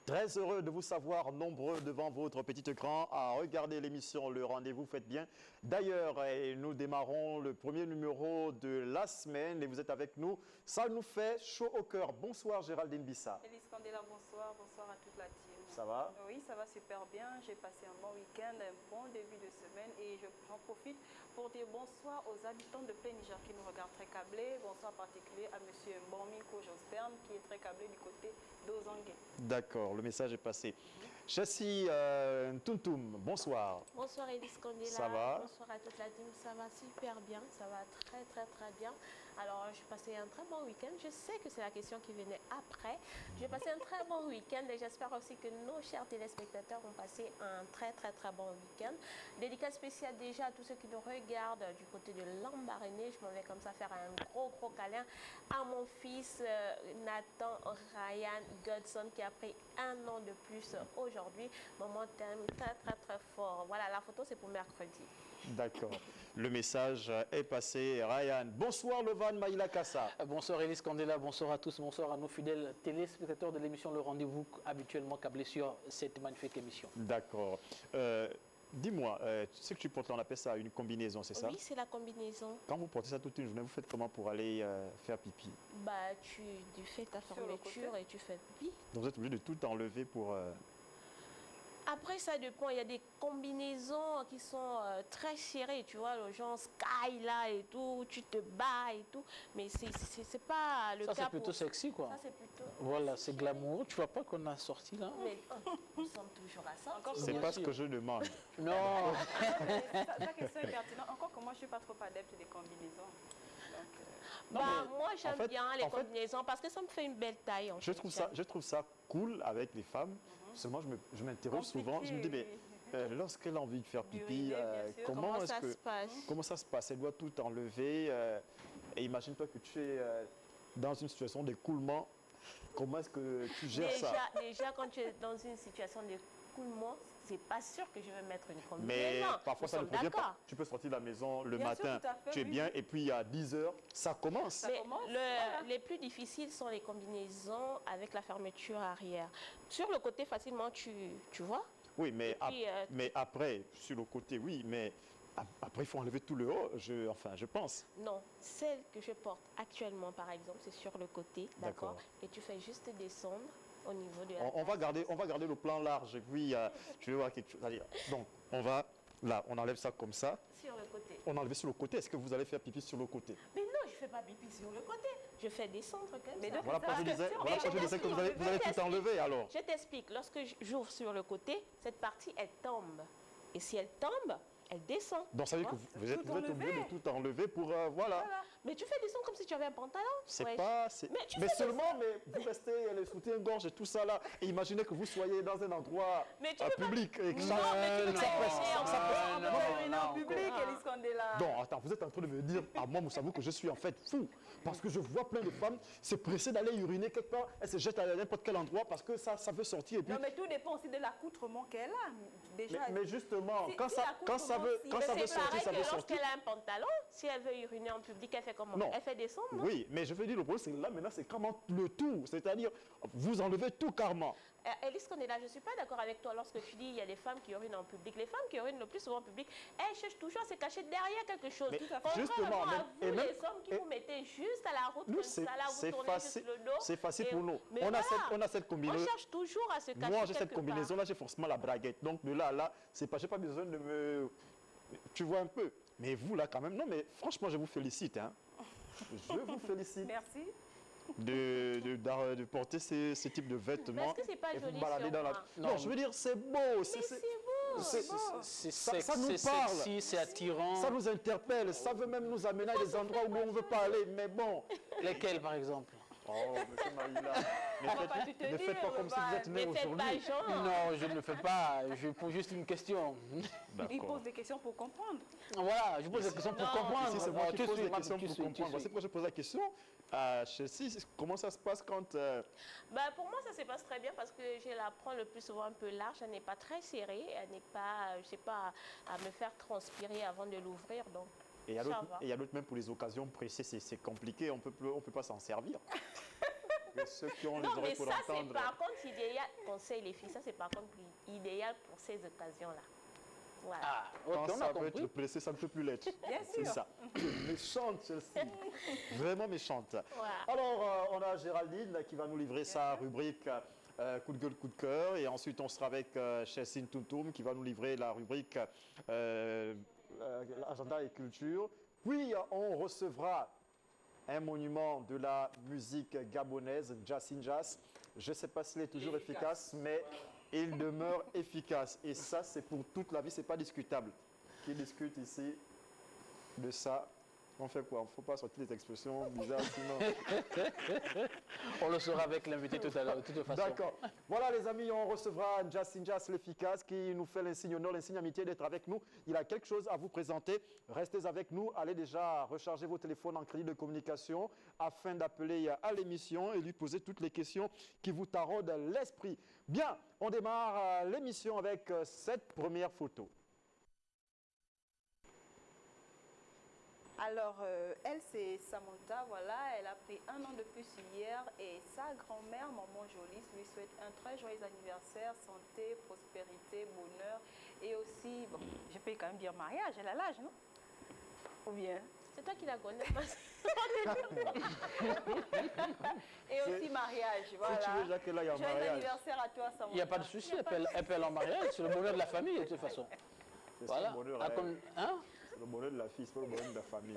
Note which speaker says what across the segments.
Speaker 1: Très heureux de vous savoir nombreux devant votre petit écran à regarder l'émission Le Rendez-vous Faites Bien. D'ailleurs, nous démarrons le premier numéro de la semaine et vous êtes avec nous. Ça nous fait chaud au cœur. Bonsoir Géraldine Bissa.
Speaker 2: Élise Candela, bonsoir. Bonsoir à toute la team.
Speaker 1: Ça va?
Speaker 2: Oui, ça va super bien. J'ai passé un bon week-end, un bon début de semaine et j'en profite pour dire bonsoir aux habitants de Plein Niger qui nous regardent très câblés. Bonsoir en particulier à M. Mbomiko Josterne qui est très câblé du côté d'Ozangue.
Speaker 1: D'accord, le message est passé. Chassis Tuntum, bonsoir.
Speaker 3: Bonsoir Élise Candela.
Speaker 1: Ça va?
Speaker 3: Bonsoir à toute la team. Ça va super bien. Ça va très bien. Alors, j'ai passé un très bon week-end. Je sais que c'est la question qui venait après. J'ai passé un très bon week-end et j'espère aussi que nos chers téléspectateurs ont passé un très bon week-end. Dédicace spéciale déjà à tous ceux qui nous regardent du côté de Lambaréné. Je m'en vais comme ça faire un gros câlin à mon fils Nathan Ryan Godson qui a pris un an de plus aujourd'hui. Moment très fort. Voilà, la photo c'est pour mercredi.
Speaker 1: D'accord. Le message est passé. Ryan, bonsoir Levan Maïla Kassa.
Speaker 4: Bonsoir Élise Candela, bonsoir à tous, bonsoir à nos fidèles téléspectateurs de l'émission Le Rendez-vous, habituellement câblés sur cette magnifique émission.
Speaker 1: D'accord. Dis-moi, tu sais que tu portes, on appelle ça une combinaison, c'est ça?
Speaker 3: Oui, c'est la combinaison.
Speaker 1: Quand vous portez ça toute une journée, vous faites comment pour aller faire pipi?
Speaker 3: Bah, tu fais ta fermeture et tu fais pipi.
Speaker 1: Donc vous êtes obligé de tout enlever pour...
Speaker 3: Après, ça dépend. Il y a des combinaisons qui sont très serrées, tu vois, le genre sky là et tout, tu te bats et tout. Mais c'est pas le cas.
Speaker 4: Ça, c'est plutôt sexy, quoi.
Speaker 3: Ça, c'est plutôt...
Speaker 4: Voilà, c'est glamour. Tu vois pas qu'on a sorti là?
Speaker 3: Mais nous sommes toujours à ça.
Speaker 1: C'est pas ce que je demande.
Speaker 4: Non.
Speaker 2: Ta question est pertinente. Encore que moi, je ne suis pas trop adepte des combinaisons. Donc,
Speaker 3: Moi, j'aime bien les
Speaker 1: en fait,
Speaker 3: combinaisons parce que ça me fait une belle taille.
Speaker 1: je trouve ça cool avec les femmes. Seulement, je m'interroge souvent. Je me dis, mais lorsqu'elle a envie de faire pipi, comment ça se passe? Elle doit tout enlever. Et imagine-toi que tu es dans une situation d'écoulement. Comment est-ce que tu gères ça?
Speaker 3: Déjà, quand tu es dans une situation d'écoulement, c'est pas sûr que je vais mettre une combinaison.
Speaker 1: Mais parfois, ça ne convient pas. Tu peux sortir de la maison le matin, tu es bien, et puis à 10 h, ça commence.
Speaker 3: Les plus difficiles sont les combinaisons avec la fermeture arrière. Sur le côté, facilement, tu vois.
Speaker 1: Oui, mais après, sur le côté, oui, mais après, il faut enlever tout le haut, je pense.
Speaker 3: Non, celle que je porte actuellement, par exemple, c'est sur le côté, d'accord? Et tu fais juste descendre au niveau de la
Speaker 1: on va garder le plan large. Oui, je vais voir quelque chose. Allez, donc, on enlève ça comme ça.
Speaker 3: Sur le côté.
Speaker 1: On enlève sur le côté. Est-ce que vous allez faire pipi sur le côté?
Speaker 3: Mais non, je ne fais pas pipi sur le côté. Je fais descendre comme ça.
Speaker 1: Voilà pourquoi je disais que vous allez tout enlever alors.
Speaker 3: Je t'explique. Lorsque j'ouvre sur le côté, cette partie, elle tombe. Et si elle tombe, elle descend.
Speaker 1: Donc ça veut dire que vous êtes obligé de tout enlever pour... voilà.
Speaker 3: Mais tu fais descendre comme si tu avais un pantalon.
Speaker 1: C'est pas... Mais vous restez les soutiens-gorge et tout ça là. Et imaginez que vous soyez dans un endroit public. Et que ça
Speaker 2: public, Élise Candela.
Speaker 1: Non, attends, vous êtes en train de me dire à moi, Moussavou, que je suis en fait fou. Parce que je vois plein de femmes se presser d'aller uriner quelque part. Elles se jettent à n'importe quel endroit parce que ça veut sortir. Et puis...
Speaker 2: Non, mais tout dépend aussi de l'accoutrement qu'elle a. Déjà,
Speaker 1: mais justement, quand ça veut sortir, ça veut sortir.
Speaker 3: Lorsqu'elle a un pantalon, si elle veut uriner en public, elle fait comment? Elle fait descendre, non?
Speaker 1: Oui, mais je veux dire, le problème, c'est que là, maintenant, c'est carrément le tout. C'est-à-dire, vous enlevez tout carrément.
Speaker 3: Élise Candela, je ne suis pas d'accord avec toi lorsque tu dis qu'il y a des femmes qui urinent en public. Les femmes qui urinent le plus souvent en public, elles cherchent toujours à se cacher derrière quelque chose.
Speaker 1: Justement,
Speaker 3: les hommes qui vous mettez juste à la route, comme ça, là, vous tournez juste le dos.
Speaker 1: C'est facile pour nous. On a cette combinaison.
Speaker 3: On cherche toujours à se cacher.
Speaker 1: Moi, j'ai cette combinaison-là, j'ai forcément la braguette. Donc, de là à là, j'ai pas besoin de me... Tu vois un peu. Mais vous, là, quand même, non, mais franchement, je vous félicite. Hein. Je vous félicite.
Speaker 2: Merci.
Speaker 1: De porter ce type de vêtements.
Speaker 3: Est-ce que c'est pas joli
Speaker 1: dans la... Non, je veux dire, c'est beau.
Speaker 3: C'est beau.
Speaker 1: Ça nous parle.
Speaker 4: Sexy, c'est attirant.
Speaker 1: Ça nous interpelle. Ça veut même nous amener à des endroits où on ne veut pas aller. Mais bon.
Speaker 4: Lesquels, par exemple?
Speaker 1: Oh, monsieur Maïla, ne faites pas comme si vous êtes né aujourd'hui.
Speaker 4: Non, je ne le fais pas. Je pose juste une question.
Speaker 2: Il pose des questions pour comprendre.
Speaker 4: Voilà, je pose des questions pour comprendre.
Speaker 1: Ici, c'est moi qui pose des questions pour comprendre. C'est pourquoi je pose la question à Chelsea. Comment ça se passe quand...
Speaker 3: Pour moi, ça se passe très bien parce que je la prends le plus souvent un peu large. Elle n'est pas très serrée. Elle n'est pas, je sais pas, à me faire transpirer avant de l'ouvrir. Donc.
Speaker 1: Et il y a d'autres, même pour les occasions pressées, c'est compliqué, on peut pas s'en servir. que ceux qui ont les
Speaker 3: Non, mais
Speaker 1: oreilles pour
Speaker 3: ça, c'est
Speaker 1: entendre.
Speaker 3: par contre idéal. Conseil les filles, ça, c'est par contre idéal pour ces occasions-là. Voilà.
Speaker 4: Ah, ok,
Speaker 1: Quand
Speaker 4: on
Speaker 1: ça
Speaker 4: a
Speaker 1: veut
Speaker 4: compris.
Speaker 1: être pressé, ça ne peut plus l'être.
Speaker 2: Bien
Speaker 1: C'est
Speaker 2: sûr.
Speaker 1: ça. Méchante, Chelsea. Vraiment méchante.
Speaker 3: Voilà.
Speaker 1: Alors, on a Géraldine qui va nous livrer sa rubrique coup de gueule, coup de cœur. Et ensuite, on sera avec Chelsea Toutoum qui va nous livrer la rubrique agenda et culture. Puis, on recevra un monument de la musique gabonaise, Jassin Jas. Je ne sais pas s'il est toujours efficace, mais il demeure efficace. Et ça, c'est pour toute la vie, ce n'est pas discutable. Qui discute ici de ça? On fait quoi? Il ne faut pas sortir des expressions bizarres, sinon...
Speaker 4: On le saura avec l'invité tout à l'heure, de toute façon.
Speaker 1: D'accord. Voilà les amis, on recevra Jassin Jas l'efficace qui nous fait l'insigne honneur, l'insigne amitié d'être avec nous. Il a quelque chose à vous présenter. Restez avec nous. Allez déjà recharger vos téléphones en crédit de communication afin d'appeler à l'émission et lui poser toutes les questions qui vous taraudent l'esprit. Bien, on démarre l'émission avec cette première photo.
Speaker 2: Alors, elle, c'est Samantha, voilà, elle a pris 1 an de plus hier et sa grand-mère, Maman Jolis, lui souhaite un très joyeux anniversaire, santé, prospérité, bonheur et aussi, bon, je peux quand même dire mariage, elle a l'âge, non? Ou bien?
Speaker 3: C'est toi qui la connais.
Speaker 2: Et aussi mariage, voilà.
Speaker 1: Si tu veux, Jacques, là, il y a un
Speaker 2: Joyeux
Speaker 1: mariage.
Speaker 2: anniversaire à toi, Samantha.
Speaker 4: Il n'y a pas de souci, elle peut aller en mariage, c'est le bonheur de la famille, de toute façon.
Speaker 1: C'est
Speaker 4: Voilà.
Speaker 1: son bonheur,
Speaker 4: Ah, hein?
Speaker 1: c'est le bonheur de la fille, c'est pas le bonheur de la famille.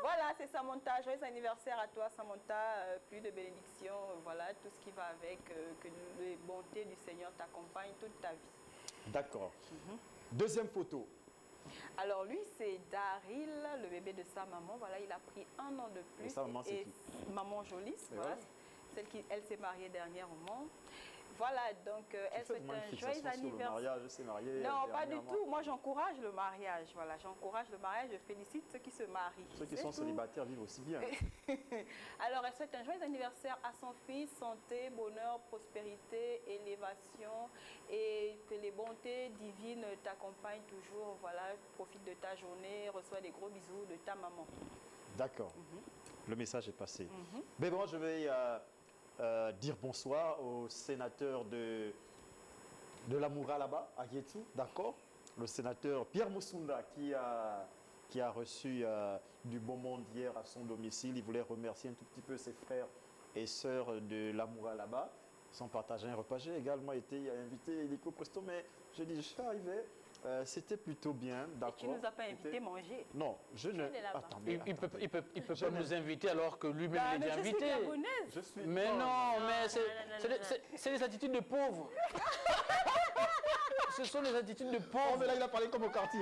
Speaker 2: Voilà, c'est Samantha. Joyeux anniversaire à toi, Samantha. Plus de bénédictions, voilà, tout ce qui va avec, que les bontés du Seigneur t'accompagnent toute ta vie.
Speaker 1: D'accord. Deuxième photo.
Speaker 2: Alors lui, c'est Daryl, le bébé de sa maman. Voilà, il a pris 1 an de plus.
Speaker 1: Et sa maman, c'est qui?
Speaker 2: Maman Jolis,
Speaker 1: Et
Speaker 2: voilà.
Speaker 1: ouais.
Speaker 2: Celle qui, elle s'est mariée dernièrement. Voilà, donc elle souhaite un joyeux
Speaker 1: Sur le
Speaker 2: anniversaire.
Speaker 1: mariage, c'est marié.
Speaker 2: Non, pas du
Speaker 1: dernièrement.
Speaker 2: tout. Moi, j'encourage le mariage. Voilà, j'encourage le mariage. Je félicite ceux qui se marient.
Speaker 1: Ceux qui
Speaker 2: C'est
Speaker 1: sont
Speaker 2: tout.
Speaker 1: célibataires vivent aussi bien.
Speaker 2: Alors, elle souhaite un joyeux anniversaire à son fils, santé, bonheur, prospérité, élévation et que les bontés divines t'accompagnent toujours. Voilà, profite de ta journée, reçois des gros bisous de ta maman.
Speaker 1: D'accord. Le message est passé. Mais bon, je vais dire bonsoir au sénateur de l'Amoura là-bas, à Yetsu, d'accord? Le sénateur Pierre Moussunda qui a reçu du beau monde hier à son domicile. Il voulait remercier un tout petit peu ses frères et sœurs de l'Amoura là-bas. Ils ont partagé un repas. J'ai également été invité illico presto, mais j'ai dit, je suis arrivé. C'était plutôt bien,
Speaker 2: Et
Speaker 1: d'accord.
Speaker 2: tu ne nous as pas invité manger.
Speaker 1: Non, je ne...
Speaker 3: est là-bas.
Speaker 1: Attends,
Speaker 4: Il
Speaker 1: mais
Speaker 4: peut pas nous inviter alors que lui-même il est
Speaker 2: Mais
Speaker 4: déjà
Speaker 2: je suis
Speaker 4: invité.
Speaker 2: gabonaise.
Speaker 1: je suis...
Speaker 4: Mais non, mais
Speaker 3: non,
Speaker 4: c'est des attitudes de pauvres. Ce sont des attitudes de
Speaker 1: Oh,
Speaker 4: pauvres.
Speaker 1: mais là, il a parlé comme au quartier.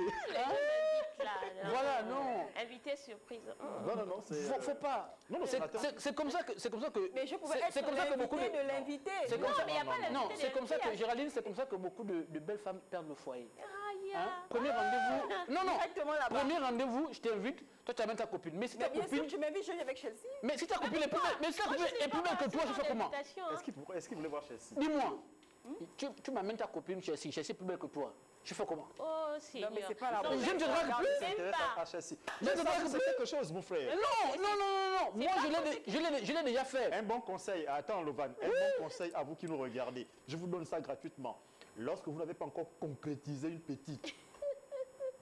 Speaker 4: Voilà, non.
Speaker 3: Invité surprise.
Speaker 1: Non, c'est...
Speaker 4: Faut pas.
Speaker 1: Non, non,
Speaker 4: C'est comme ça que.
Speaker 2: Mais je pouvais
Speaker 4: c'est
Speaker 2: être
Speaker 4: comme ça que beaucoup
Speaker 2: l'invité de l'invité.
Speaker 4: C'est comme
Speaker 3: Non,
Speaker 4: ça.
Speaker 3: mais y a pas l'invité
Speaker 4: Non,
Speaker 3: de
Speaker 4: c'est comme ça
Speaker 3: l'invité.
Speaker 4: que Géraldine, c'est comme ça que beaucoup de belles femmes perdent le foyer.
Speaker 3: Aïe.
Speaker 4: Hein? Premier rendez-vous. Non, non.
Speaker 2: Directement là-bas.
Speaker 4: Premier rendez-vous, je t'invite. Toi, tu amènes ta copine. Mais si ta
Speaker 2: Mais bien sûr,
Speaker 4: copine,
Speaker 2: tu m'invites, je viens avec Chelsea.
Speaker 4: mais si ta copine est plus belle, mais si ta copine est plus belle que toi, je fais comment?
Speaker 1: Est-ce qu'il voulait voir Chelsea?
Speaker 4: Dis-moi. Tu m'amènes ta copine Chelsea. Chelsea est plus belle que toi. Je fais comment?
Speaker 3: Oh, Seigneur.
Speaker 2: Non, mais c'est pas la
Speaker 3: Non,
Speaker 2: bonne.
Speaker 4: Je ne te drague plus.
Speaker 3: Même
Speaker 1: Intéresse
Speaker 3: pas.
Speaker 1: à Chelsea.
Speaker 4: Je
Speaker 1: Mais
Speaker 4: te
Speaker 1: ça,
Speaker 4: drague
Speaker 1: c'est
Speaker 4: plus.
Speaker 1: quelque chose, mon frère.
Speaker 4: Non. Moi, je l'ai déjà fait.
Speaker 1: Un bon conseil, attends Lovan, un bon conseil à vous qui nous regardez. Je vous donne ça gratuitement. Lorsque vous n'avez pas encore concrétisé une petite,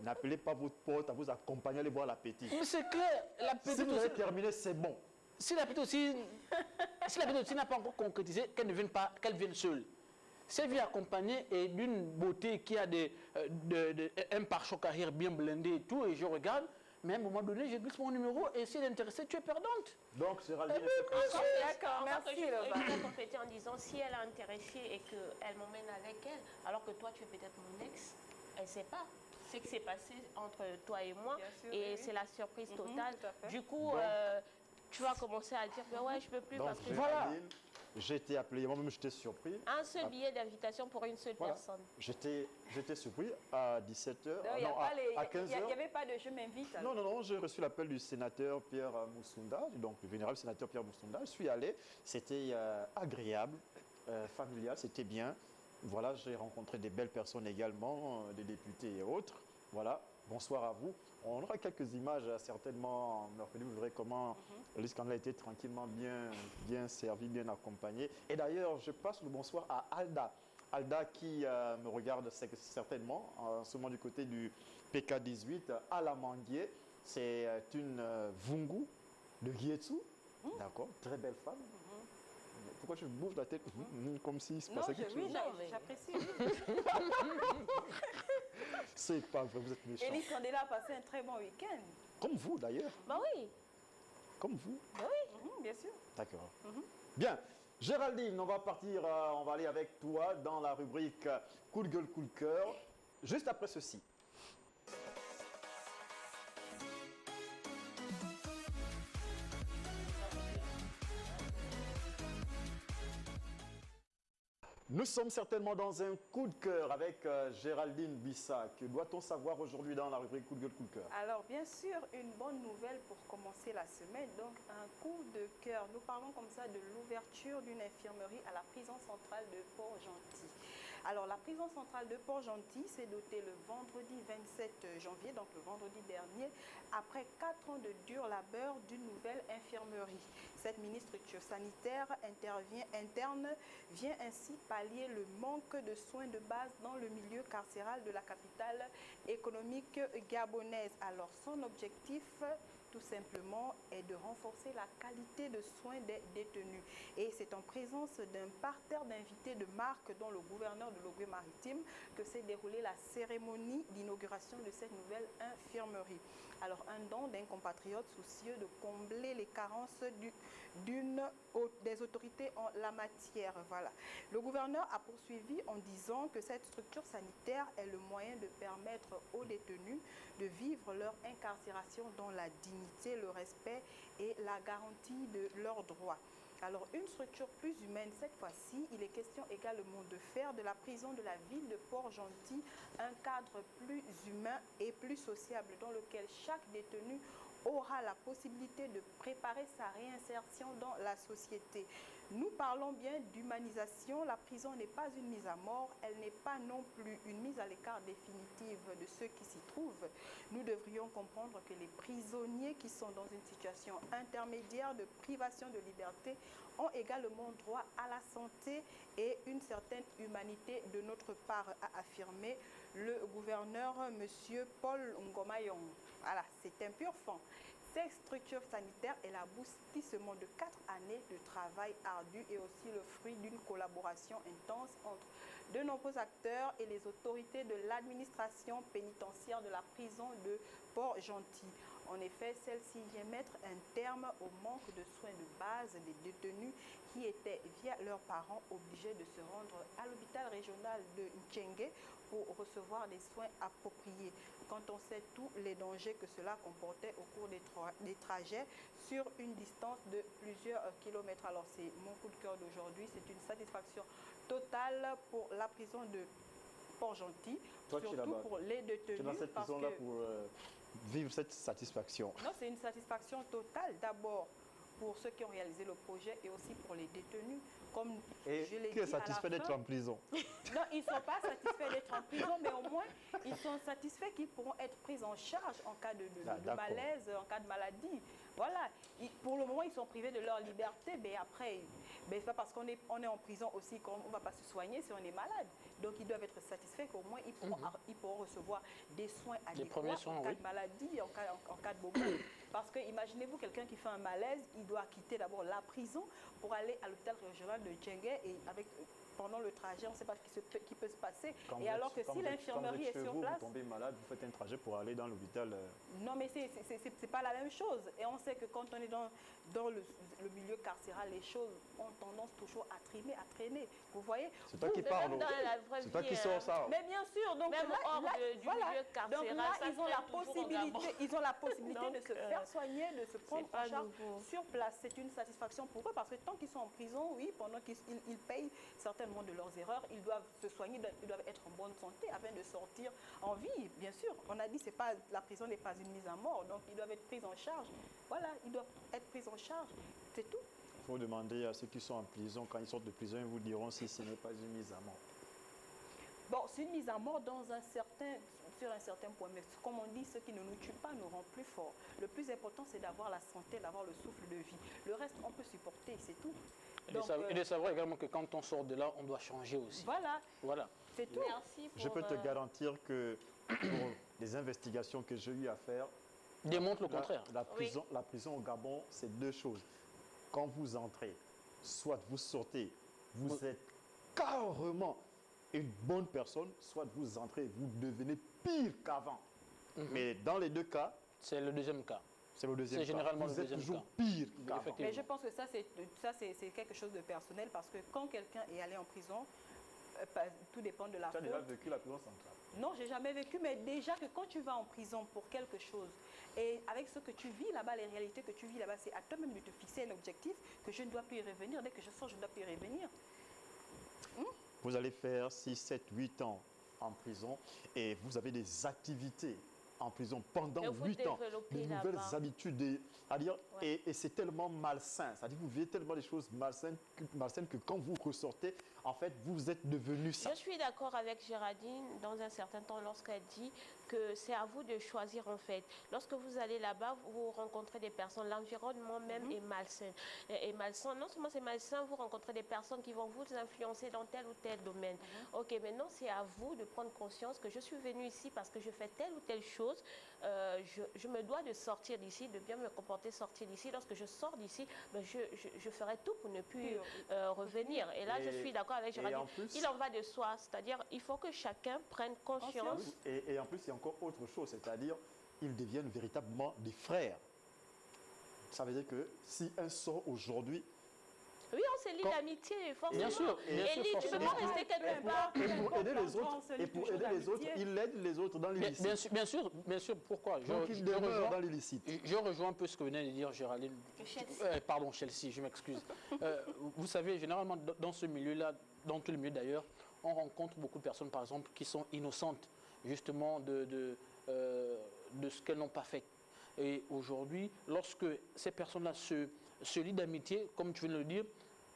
Speaker 1: n'appelez pas votre pote à vous accompagner à aller voir la petite.
Speaker 4: Mais c'est clair. La
Speaker 1: Si
Speaker 4: petite
Speaker 1: vous
Speaker 4: aussi,
Speaker 1: avez terminé, c'est bon.
Speaker 4: si la petite aussi n'a pas encore concrétisé, qu'elle ne vienne pas, qu'elle vienne seule. Si elle vient accompagnée et d'une beauté qui a un pare-choc arrière bien blindé et tout, et je regarde, mais à un moment donné, je glisse mon numéro et si elle est intéressée, tu es perdante.
Speaker 1: Donc, Géraldine,
Speaker 2: D'accord, merci.
Speaker 3: Je
Speaker 2: Lovan.
Speaker 3: vais compléter en disant si elle est intéressée et qu'elle m'emmène avec elle, alors que toi tu es peut-être mon ex, elle ne sait pas ce qui s'est passé entre toi et moi
Speaker 2: Bien sûr,
Speaker 3: et
Speaker 2: oui.
Speaker 3: c'est la surprise totale.
Speaker 2: tout à fait.
Speaker 3: Du coup, tu vas commencer à dire ouais, je peux plus
Speaker 1: donc
Speaker 3: parce que
Speaker 1: Géraldine, j'ai été appelé, moi-même j'étais surpris.
Speaker 3: un seul billet d'invitation pour une seule
Speaker 1: Voilà.
Speaker 3: personne.
Speaker 1: J'étais surpris à 17h,
Speaker 2: Il
Speaker 1: à
Speaker 2: n'y
Speaker 1: 15h.
Speaker 2: avait pas de je m'invite. alors.
Speaker 1: Non, j'ai reçu l'appel du sénateur Pierre Moussunda, donc le vénérable sénateur Pierre Moussunda. Je suis allé, c'était agréable, familial, c'était bien. Voilà, j'ai rencontré des belles personnes également, des députés et autres. Voilà, bonsoir à vous. on aura quelques images certainement mercredi. Vous verrez comment le scandale a été tranquillement bien servi, bien accompagné. Et d'ailleurs, je passe le bonsoir à Alda. Alda qui me regarde certainement en ce moment du côté du PK18 à la Manguier. C'est une Vungu de Gietsu. D'accord, très belle femme. Pourquoi tu bouges la tête comme s'il se passait quelque chose?
Speaker 2: Oui, j'apprécie.
Speaker 1: C'est pas vrai, vous êtes méchant.
Speaker 2: Elie Candela a passé un très bon week-end.
Speaker 1: Comme vous d'ailleurs.
Speaker 3: Bah oui.
Speaker 1: Comme vous.
Speaker 3: Bah oui.
Speaker 2: Bien sûr.
Speaker 1: D'accord. Bien. Géraldine, on va partir, on va aller avec toi dans la rubrique Coup de gueule, coup de cœur, juste après ceci. Nous sommes certainement dans un coup de cœur avec Géraldine Bissac. Que doit-on savoir aujourd'hui dans la rubrique coup de gueule, coup de cœur?
Speaker 2: Alors, bien sûr, une bonne nouvelle pour commencer la semaine. Donc, un coup de cœur. Nous parlons comme ça de l'ouverture d'une infirmerie à la prison centrale de Port-Gentil. Alors, la prison centrale de Port-Gentil s'est dotée le vendredi 27 janvier, donc le vendredi dernier, après 4 ans de dur labeur d'une nouvelle infirmerie. Cette mini-structure sanitaire interne vient ainsi pallier le manque de soins de base dans le milieu carcéral de la capitale économique gabonaise. Alors, son objectif, tout simplement, est de renforcer la qualité de soins des détenus. Et c'est en présence d'un parterre d'invités de marque, dont le gouverneur de l'Ogooué-Maritime, que s'est déroulée la cérémonie d'inauguration de cette nouvelle infirmerie. Alors, un don d'un compatriote soucieux de combler les carences des autorités en la matière. Voilà. Le gouverneur a poursuivi en disant que cette structure sanitaire est le moyen de permettre aux détenus de vivre leur incarcération dans la dignité, le respect et la garantie de leurs droits. Alors, une structure plus humaine, cette fois-ci, il est question également de faire de la prison de la ville de Port-Gentil un cadre plus humain et plus sociable dans lequel chaque détenu aura la possibilité de préparer sa réinsertion dans la société. Nous parlons bien d'humanisation. La prison n'est pas une mise à mort, elle n'est pas non plus une mise à l'écart définitive de ceux qui s'y trouvent. Nous devrions comprendre que les prisonniers qui sont dans une situation intermédiaire de privation de liberté ont également droit à la santé et une certaine humanité de notre part, a affirmé le gouverneur, M. Paul Ngomayong. Voilà, c'est un pur fan. Cette structure sanitaire est l'aboutissement de 4 années de travail ardu et aussi le fruit d'une collaboration intense entre de nombreux acteurs et les autorités de l'administration pénitentiaire de la prison de Port-Gentil. En effet, celle-ci vient mettre un terme au manque de soins de base des détenus qui étaient, via leurs parents, obligés de se rendre à l'hôpital régional de Ntchengue pour recevoir des soins appropriés. Quand on sait tous les dangers que cela comportait au cours des trajets sur une distance de plusieurs kilomètres. Alors, c'est mon coup de cœur d'aujourd'hui. C'est une satisfaction totale pour la prison de Port-Gentil, surtout pour les détenus.
Speaker 1: Tu es dans cette prison-là pour vivre cette satisfaction?
Speaker 2: Non, c'est une satisfaction totale. D'abord, pour ceux qui ont réalisé le projet et aussi pour les détenus. Comme
Speaker 1: et
Speaker 2: je l'ai dit,
Speaker 1: qui est satisfait d'être en prison?
Speaker 2: Non, ils ne sont pas satisfaits d'être en prison, mais au moins, ils sont satisfaits qu'ils pourront être pris en charge en cas de malaise, en cas de maladie. Voilà. Pour le moment, ils sont privés de leur liberté, mais après, c'est pas parce qu'on est en prison aussi qu'on ne va pas se soigner si on est malade. Donc, ils doivent être satisfaits qu'au moins, ils pourront recevoir des soins adéquats en cas de maladie, en cas de bobo. Parce que, imaginez-vous, quelqu'un qui fait un malaise, il doit quitter d'abord la prison pour aller à l'hôpital régional de Ntchengue et pendant le trajet, on ne sait pas ce qui peut se passer. Et alors que si l'infirmerie est sur place...
Speaker 1: Vous tombez malade, vous faites un trajet pour aller dans l'hôpital...
Speaker 2: Non, mais c'est pas la même chose. Et on sait que quand on est dans le milieu carcéral, les choses ont tendance toujours à traîner. Vous voyez?
Speaker 1: C'est toi qui parles. C'est toi qui sors ça.
Speaker 2: Mais bien sûr. Donc
Speaker 3: même hors du milieu carcéral,
Speaker 2: donc là, ils ont la possibilité de se faire soigner, de se prendre en charge sur place. C'est une satisfaction pour eux parce que tant qu'ils sont en prison, oui, pendant qu'ils payent certainement de leurs erreurs, ils doivent se soigner, ils doivent être en bonne santé afin de sortir en vie, bien sûr. On a dit que la prison n'est pas une mise à mort, donc ils doivent être pris en charge. Voilà, ils doivent être pris en charge, c'est tout.
Speaker 1: Il faut demander à ceux qui sont en prison, quand ils sortent de prison, ils vous diront si ce n'est pas une mise à mort.
Speaker 2: Bon, c'est une mise à mort dans un certain... sur un certain point. Mais comme on dit, ce qui ne nous tue pas nous rend plus forts. Le plus important, c'est d'avoir la santé, d'avoir le souffle de vie. Le reste, on peut supporter, c'est tout.
Speaker 4: Et de savoir également que quand on sort de là, on doit changer aussi.
Speaker 2: Voilà. C'est tout.
Speaker 3: Merci pour,
Speaker 1: je peux te garantir que pour les investigations que j'ai eu à faire,
Speaker 4: démontre le contraire.
Speaker 1: La prison au Gabon, c'est deux choses. Quand vous entrez, soit vous sortez, vous êtes carrément une bonne personne, soit vous entrez, vous devenez pire qu'avant. Mais dans les deux cas,
Speaker 4: c'est le deuxième cas.
Speaker 1: C'est le deuxième cas.
Speaker 4: C'est généralement
Speaker 1: vous
Speaker 4: le
Speaker 1: êtes
Speaker 4: deuxième
Speaker 1: toujours
Speaker 4: cas.
Speaker 1: pire qu'avant.
Speaker 2: Mais je pense que ça, c'est quelque chose de personnel parce que quand quelqu'un est allé en prison, tout dépend de la faute.
Speaker 1: Tu as déjà vécu la prison centrale?
Speaker 2: Non, j'ai jamais vécu, mais déjà que quand tu vas en prison pour quelque chose, et avec ce que tu vis là-bas, les réalités que tu vis là-bas, c'est à toi-même de te fixer un objectif que je ne dois plus y revenir. Dès que je sors, je ne dois plus y revenir.
Speaker 1: Vous allez faire 6, 7, 8 ans en prison et vous avez des activités en prison pendant 8 ans, des nouvelles habitudes, et c'est tellement malsain, c'est-à-dire vous vivez tellement des choses malsaines que quand vous ressortez, en fait, vous êtes devenu ça.
Speaker 3: Je suis d'accord avec Géraldine dans un certain temps lorsqu'elle dit que c'est à vous de choisir en fait. Lorsque vous allez là-bas, vous rencontrez des personnes, l'environnement même est malsain. Non seulement c'est malsain, vous rencontrez des personnes qui vont vous influencer dans tel ou tel domaine. Ok, maintenant c'est à vous de prendre conscience que je suis venue ici parce que je fais telle ou telle chose. Je me dois de sortir d'ici, de bien me comporter, sortir d'ici. Lorsque je sors d'ici, je ferai tout pour ne plus revenir. Et là, je suis d'accord avec Géraldine. Il en va de soi, c'est-à-dire il faut que chacun prenne conscience.
Speaker 1: Et en plus, il y a encore autre chose, c'est-à-dire ils deviennent véritablement des frères. Ça veut dire que si un sort aujourd'hui...
Speaker 3: Oui, on se lie d'amitié,
Speaker 4: bien sûr.
Speaker 3: Et tu ne peux pas rester quelque part.
Speaker 1: Et pour aider les autres, il aide les autres dans l'illicite.
Speaker 4: Bien sûr. Pourquoi?
Speaker 1: Donc il demeure dans l'illicite.
Speaker 4: Je rejoins un peu ce que venait de dire Géraldine. Pardon, Chelsea, je m'excuse. Vous savez, généralement, dans ce milieu-là, dans tout le milieu d'ailleurs, on rencontre beaucoup de personnes, par exemple, qui sont innocentes, justement, de ce qu'elles n'ont pas fait. Et aujourd'hui, lorsque ces personnes-là se lient d'amitié, comme tu viens de le dire,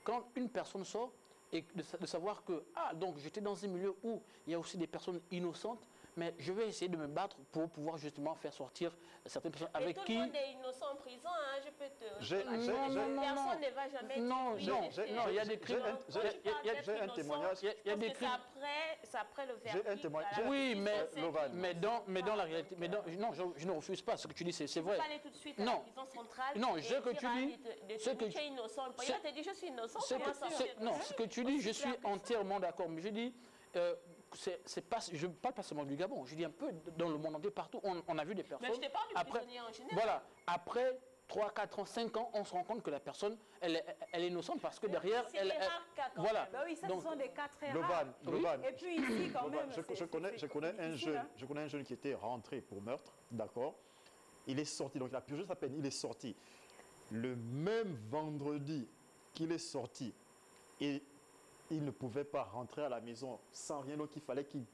Speaker 4: quand une personne sort, et de savoir que, donc j'étais dans un milieu où il y a aussi des personnes innocentes, mais je vais essayer de me battre pour pouvoir justement faire sortir certaines personnes avec qui...
Speaker 3: tout le monde est innocent en prison, hein, je peux te...
Speaker 4: Personne
Speaker 3: ne va jamais
Speaker 4: dire... Non, il y a des crimes...
Speaker 1: J'ai un témoignage...
Speaker 3: Il y a des crimes... C'est après le verdict.
Speaker 1: J'ai un témoignage...
Speaker 4: Oui, mais dans la réalité... Non, je ne refuse pas ce que tu dis, c'est vrai.
Speaker 3: Tu peux aller tout de suite à la prison centrale...
Speaker 4: Non, ce que tu dis...
Speaker 3: Tu es innocent. Il te dit, je suis innocent.
Speaker 4: Non, ce que tu dis, je suis entièrement d'accord. Mais je dis... je ne parle pas seulement du Gabon, je dis un peu dans le monde entier, partout, on a vu des personnes...
Speaker 3: Mais je te parle du prisonnier en général.
Speaker 4: Voilà, après 3, 4 ans, 5 ans, on se rend compte que la personne, elle est innocente parce que derrière...
Speaker 2: Voilà. Ben oui, ça, ce sont des cas très rares.
Speaker 1: Lovan.
Speaker 2: Et puis ici, quand même...
Speaker 1: Je connais un jeune qui était rentré pour meurtre, d'accord. Il est sorti, donc il a purgé sa peine, il est sorti. Le même vendredi qu'il est sorti, et il ne pouvait pas rentrer à la maison sans rien, donc il fallait qu'il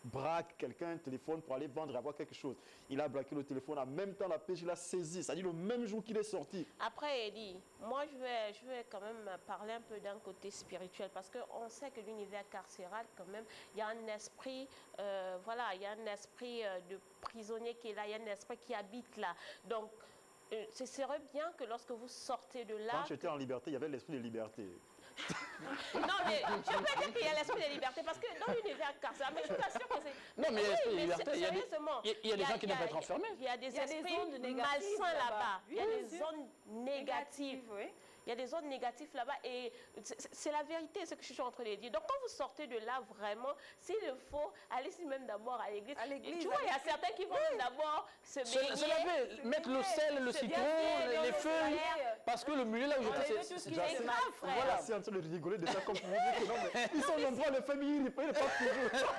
Speaker 1: braque quelqu'un un téléphone pour aller vendre et avoir quelque chose. Il a braqué le téléphone, en même temps la PJ l'a saisi, c'est-à-dire le même jour qu'il est sorti.
Speaker 3: Après, Eddie, moi je vais quand même parler un peu d'un côté spirituel parce qu'on sait que l'univers carcéral, quand même, il y a un esprit, il y a un esprit de prisonnier qui est là, il y a un esprit qui habite là. Donc, ce serait bien que lorsque vous sortez de là...
Speaker 1: Quand j'étais en liberté, il y avait l'esprit de liberté.
Speaker 3: Non, mais je peux dire qu'il y a l'esprit de liberté parce que dans l'univers carcéral, mais je t'assure que c'est...
Speaker 4: Non, mais l'esprit de liberté, il y a des gens qui doivent être enfermés.
Speaker 3: Il y a des esprits malsains là-bas. Il y a des zones négatives. Il y a des zones négatives là-bas et c'est la vérité, ce que je suis en train de dire. Donc, quand vous sortez de là, vraiment, s'il le faut, allez-y même d'abord à l'église. Tu vois, il y a certains qui vont d'abord se baigner.
Speaker 4: Mettre le sel, le citron, les feuilles. Parce que le milieu là où j'étais,
Speaker 3: c'est grave, frère.
Speaker 1: Voilà, c'est en train de rigoler de ça comme pour vous dire que non, mais ils sont nombreux, les familles, ils ne pas toujours.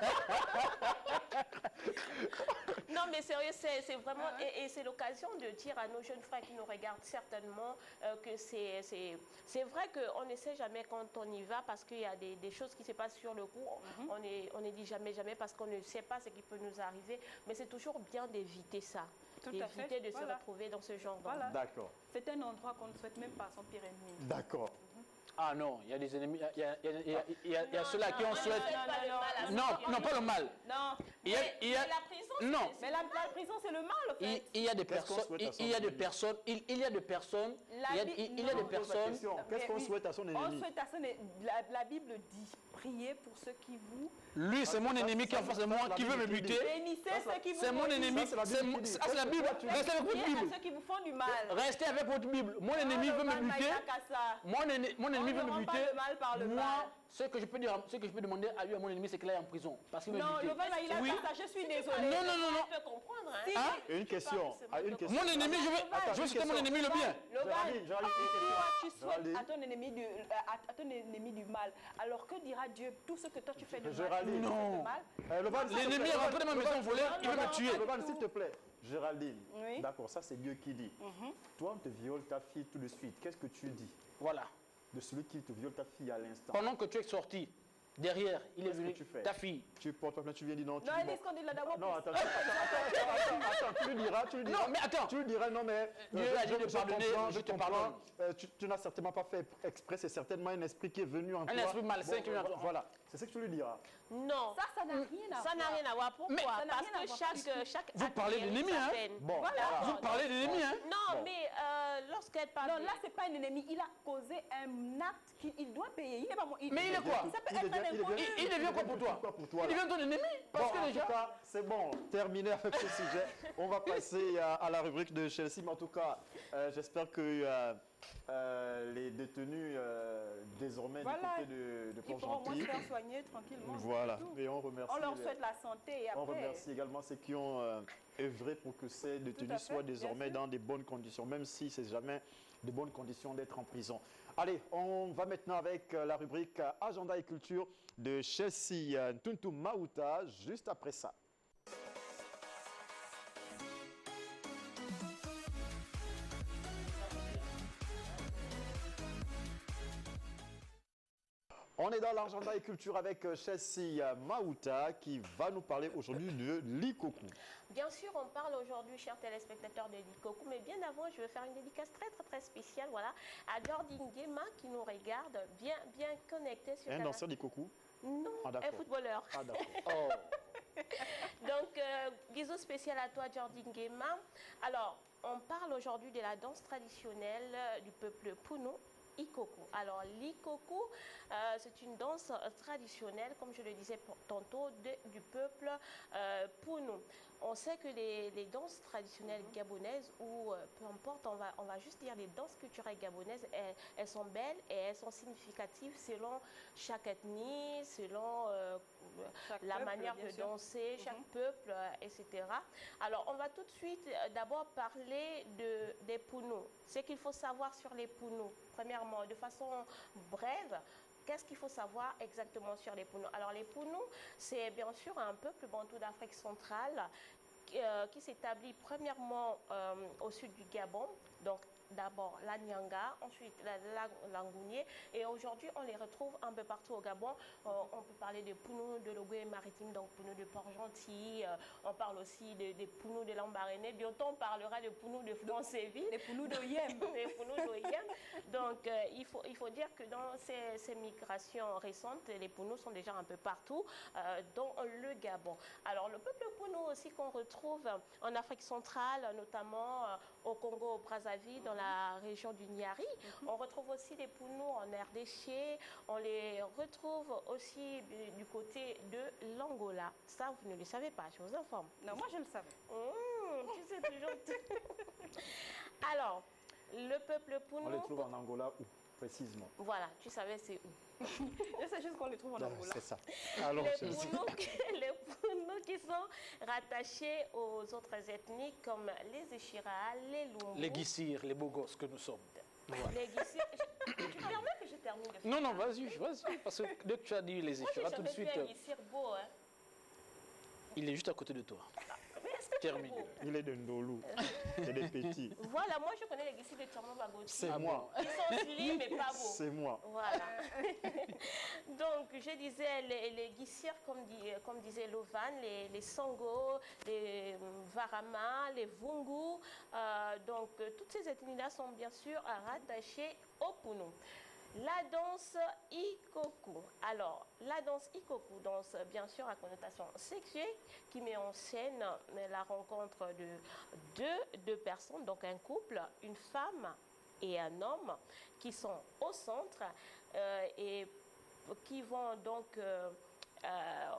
Speaker 3: Non, mais sérieux, c'est vraiment... Et c'est l'occasion de dire à nos jeunes frères qui nous regardent certainement que c'est vrai qu'on ne sait jamais quand on y va parce qu'il y a des choses qui se passent sur le coup. On ne dit jamais parce qu'on ne sait pas ce qui peut nous arriver. Mais c'est toujours bien d'éviter ça. D'éviter de se retrouver dans ce genre d'endroit.
Speaker 1: D'accord.
Speaker 2: C'est un endroit qu'on ne souhaite même pas à son pire ennemi.
Speaker 1: D'accord.
Speaker 4: Ah non, il y a des ennemis, il y a ceux-là qui ont souhaité... Non, pas le mal.
Speaker 2: Non.
Speaker 4: Il y a
Speaker 3: la prison,
Speaker 4: non.
Speaker 2: Mais la prison, c'est le mal, en fait.
Speaker 4: Il y a des personnes, il y a des personnes,
Speaker 1: Qu'est-ce qu'on souhaite à son ennemi?
Speaker 2: On souhaite à son ennemi. La Bible dit, priez pour ceux qui vous...
Speaker 4: Lui, c'est mon ennemi qui est en face de moi, qui veut me buter.
Speaker 2: Bénissez ceux qui vous...
Speaker 4: C'est mon ennemi, c'est la Bible. Restez avec votre Bible.
Speaker 2: Ceux qui vous font du mal.
Speaker 4: Restez avec votre Bible. Mon ennemi veut me buter. Mon ennemi veut me buter. Moi, ce que je peux demander à lui, à mon ennemi, c'est qu'il aille en prison. Parce qu'il veut me buter.
Speaker 2: Non, il a ça, je suis désolée.
Speaker 4: Non.
Speaker 3: Je peux comprendre.
Speaker 1: Une question.
Speaker 4: Mon ennemi, je veux souhaiter mon ennemi le bien.
Speaker 2: Tu souhaites à ton ennemi du mal. Alors que dira Dieu? Tout ce que toi tu fais du mal.
Speaker 4: Non. L'ennemi est rentré dans ma maison volée, il veut me tuer.
Speaker 1: Lovan, s'il te plaît. Géraldine,
Speaker 2: oui.
Speaker 1: D'accord, ça c'est Dieu qui dit. Toi, on te viole ta fille tout de suite. Qu'est-ce que tu dis
Speaker 4: Voilà.
Speaker 1: de celui qui te viole ta fille à l'instant?
Speaker 4: Pendant que tu es sorti, derrière, il est venu, ta fille.
Speaker 1: Tu portes plainte, tu viens dire non.
Speaker 2: Non, elle est scandale d'abord.
Speaker 1: Non, attends, tu lui diras.
Speaker 4: Non, mais attends.
Speaker 1: Tu lui diras, non, mais.
Speaker 4: Dieu a dit de pardonner, je te pardonne.
Speaker 1: Tu n'as certainement pas fait exprès, c'est certainement un esprit qui est venu en toi.
Speaker 4: Un esprit malsain qui vient en toi.
Speaker 1: Voilà, c'est ce que tu lui diras.
Speaker 3: Non.
Speaker 2: Ça n'a rien à voir.
Speaker 3: Ça n'a rien à voir. Pourquoi? Parce que chaque
Speaker 4: vous parlez de l'ennemi, hein?
Speaker 1: Bon,
Speaker 2: voilà.
Speaker 4: Vous parlez de l'ennemi, hein?
Speaker 3: Non, mais lorsqu'elle parle...
Speaker 2: Non, là, c'est pas un ennemi. Il a causé un acte qu'il doit payer. Il n'est pas...
Speaker 4: Mais il est quoi? Il devient quoi pour toi? Il devient ton ennemi? Parce que déjà...
Speaker 1: En tout cas, c'est bon. Terminé avec ce sujet. On va passer à la rubrique de Chelsea. Mais en tout cas, j'espère que les détenus désormais du côté de
Speaker 2: Port-Gentil, ils pourront moins se faire soigner tranquillement. Voilà.
Speaker 1: Et on remercie.
Speaker 2: On leur souhaite la santé et après...
Speaker 1: On remercie également ceux qui ont œuvré pour que ces détenus soient désormais dans des bonnes conditions, même si ce n'est jamais de bonnes conditions d'être en prison. Allez, on va maintenant avec la rubrique Agenda et Culture de Chelsea Ntuntu Maouta, juste après ça. On est dans l'agenda et culture avec Chelsea Maouta qui va nous parler aujourd'hui de l'Ikoku.
Speaker 3: Bien sûr, on parle aujourd'hui, chers téléspectateurs, de l'Ikoku, mais bien avant, je veux faire une dédicace très spéciale, voilà, à Jordi Nguema qui nous regarde, bien connecté sur...
Speaker 1: Un danseur d'Ikoku?
Speaker 3: Non, un footballeur.
Speaker 1: Ah d'accord. Oh.
Speaker 3: Donc, bisous spécial à toi, Jordi Nguema. Alors, on parle aujourd'hui de la danse traditionnelle du peuple Puno. Ikoku. Alors l'Ikoku, c'est une danse traditionnelle, comme je le disais tantôt, du peuple Puno. On sait que les danses traditionnelles gabonaises, ou peu importe, on va juste dire les danses culturelles gabonaises, elles sont belles et elles sont significatives selon chaque ethnie, selon la manière de danser, chaque peuple, etc. Alors on va tout de suite d'abord parler des Puno. Ce qu'il faut savoir sur les Puno, premièrement, de façon brève, qu'est-ce qu'il faut savoir exactement sur les Puno? Alors les Puno, c'est bien sûr un peuple bantou d'Afrique centrale qui s'établit premièrement au sud du Gabon, donc d'abord la Nyanga, ensuite la Langounier, et aujourd'hui on les retrouve un peu partout au Gabon. On peut parler des Puno de l'Ogooué maritime, donc Puno de Port-Gentil, on parle aussi des Puno de Lambaréné, bientôt on parlera des Puno de Franceville,
Speaker 2: les Puno d'Oyem.
Speaker 3: Les Puno d'Oyem. Donc il faut dire que dans ces migrations récentes, les Puno sont déjà un peu partout, dans le Gabon. Alors le peuple Puno aussi qu'on retrouve en Afrique centrale, notamment au Congo, au Brazzaville, dans la région du Niari. On retrouve aussi des Puno en RDC, on les retrouve aussi du côté de l'Angola. Ça, vous ne le savez pas, je vous informe.
Speaker 2: Non, moi je le savais.
Speaker 3: Tu sais toujours tout. Alors, le peuple Puno...
Speaker 1: On les trouve en Angola où précisément?
Speaker 3: Voilà, tu savais c'est où.
Speaker 2: Je sais juste qu'on les trouve en Angola.
Speaker 1: C'est ça. Alors,
Speaker 3: les Puno qui sont rattachés aux autres ethnies comme les Échira, les Lumbu.
Speaker 4: Les Guissirs, les beaux gosses que nous sommes.
Speaker 3: Voilà. Les Guissirs. Tu permets que je termine de faire?
Speaker 4: Non, vas-y, parce que dès que tu as dit les Échira, tout de suite...
Speaker 3: Moi, j'ai jamais vu un Guissir beau, hein.
Speaker 4: Il est juste à côté de toi. Terminé.
Speaker 1: Il est de Ndolou. C'est des petits.
Speaker 3: Voilà, moi je connais les Guissirs de Tcherno-Bagoti.
Speaker 1: C'est moi.
Speaker 3: Ils sont slim mais pas beaux.
Speaker 1: C'est moi.
Speaker 3: Voilà. Donc, je disais les Guissirs, comme disait Lovan, les Sango, les Varama, les Vungu. Donc, toutes ces ethnies-là sont bien sûr rattachées au Puno. La danse Ikoku. Alors, la danse Ikoku, danse bien sûr à connotation sexuelle, qui met en scène la rencontre de deux personnes, donc un couple, une femme et un homme, qui sont au centre et qui vont donc,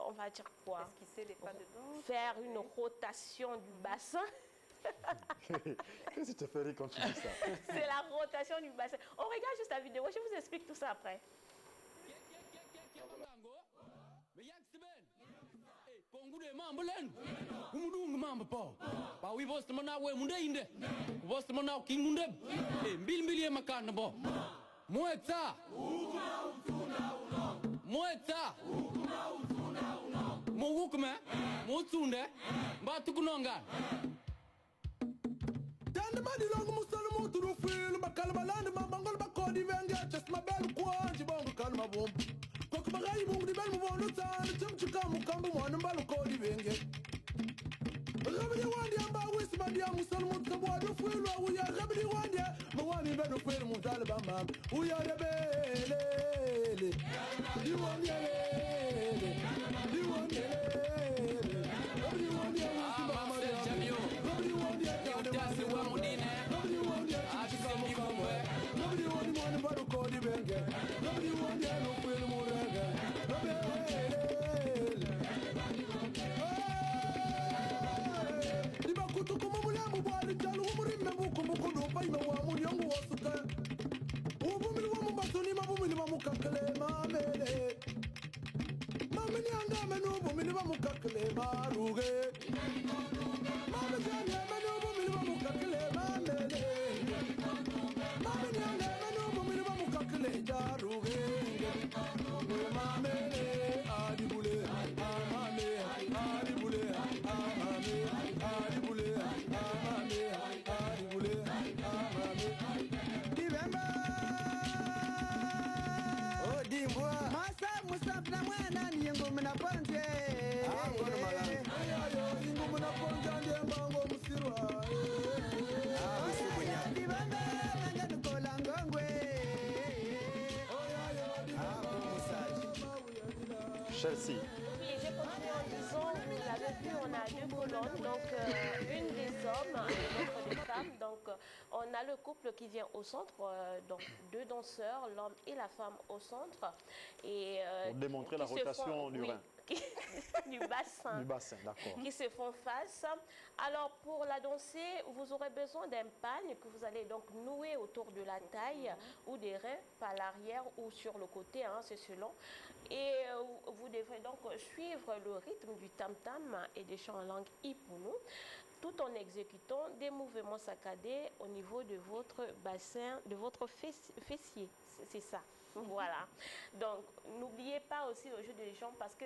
Speaker 3: on va dire quoi?
Speaker 2: Esquisser les pas de danse.
Speaker 3: Faire une rotation du bassin.
Speaker 1: Qu'est-ce que tu te fais rire quand tu dis ça?
Speaker 3: C'est la rotation du bassin. On regarde juste la vidéo, je vous explique tout ça après.
Speaker 1: Chelsea.
Speaker 3: Oui, je continue en disant, vous l'avez vu, on a deux colonnes, donc une des hommes et l'autre des femmes. Donc on a le couple qui vient au centre, donc deux danseurs, l'homme et la femme au centre. Et,
Speaker 1: pour démontrer la rotation du rein.
Speaker 3: Du bassin.
Speaker 1: Du bassin, d'accord.
Speaker 3: Qui se font face. Alors pour la danser, vous aurez besoin d'un pagne que vous allez donc nouer autour de la taille ou des reins, par l'arrière ou sur le côté, hein, c'est selon. Et vous devrez donc suivre le rythme du tam-tam et des chants en langue ipunu, tout en exécutant des mouvements saccadés au niveau de votre bassin, de votre fessier. C'est ça. Voilà. Donc, n'oubliez pas aussi le jeu des jambes parce que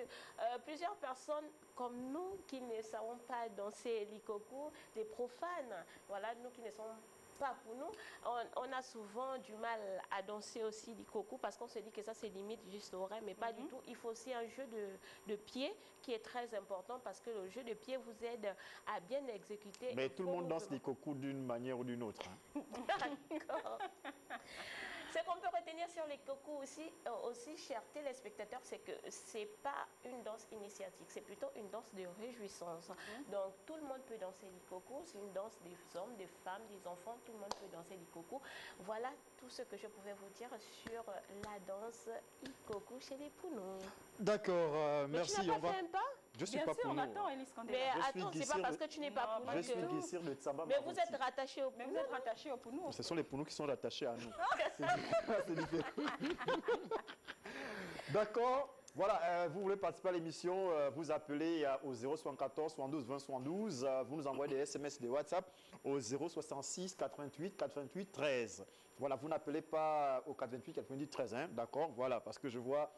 Speaker 3: plusieurs personnes comme nous qui ne savons pas danser l'ikoku, des profanes, voilà, nous qui ne sommes pas pour nous, on a souvent du mal à danser aussi l'ikoku parce qu'on se dit que ça c'est limite juste au rein, mais pas du tout. Il faut aussi un jeu de pied qui est très important parce que le jeu de pied vous aide à bien exécuter.
Speaker 1: Mais tout le monde danse l'ikoku d'une manière ou d'une autre. Hein.
Speaker 3: D'accord. Ce qu'on peut retenir sur les cocos aussi, chers téléspectateurs, c'est que ce n'est pas une danse initiatique, c'est plutôt une danse de réjouissance. Donc, tout le monde peut danser l'ikoku, c'est une danse des hommes, des femmes, des enfants, tout le monde peut danser l'ikoku. Voilà tout ce que je pouvais vous dire sur la danse ikoku chez les Pounou.
Speaker 1: D'accord, merci.
Speaker 3: Tu n'as pas fait un pas?
Speaker 1: Je suis
Speaker 2: bien
Speaker 1: pas
Speaker 2: sûr,
Speaker 1: pour
Speaker 2: on
Speaker 1: nous.
Speaker 2: attend Elise Kandela.
Speaker 3: Mais attends, c'est pas parce que tu n'es pas pour nous.
Speaker 1: Je suis Guissir de Tsamba.
Speaker 3: Mais vous êtes rattaché au
Speaker 2: Mais
Speaker 3: Pounou.
Speaker 2: vous êtes rattaché au Pounou.
Speaker 1: Ce sont les Pounous qui sont rattachés à nous. C'est différent. D'accord. Voilà, vous voulez participer à l'émission, vous appelez au 074 72 20 72, vous nous envoyez des SMS, des WhatsApp au 066 88 88 13. Voilà, vous n'appelez pas au 88 88 13, hein, d'accord? Voilà, parce que je vois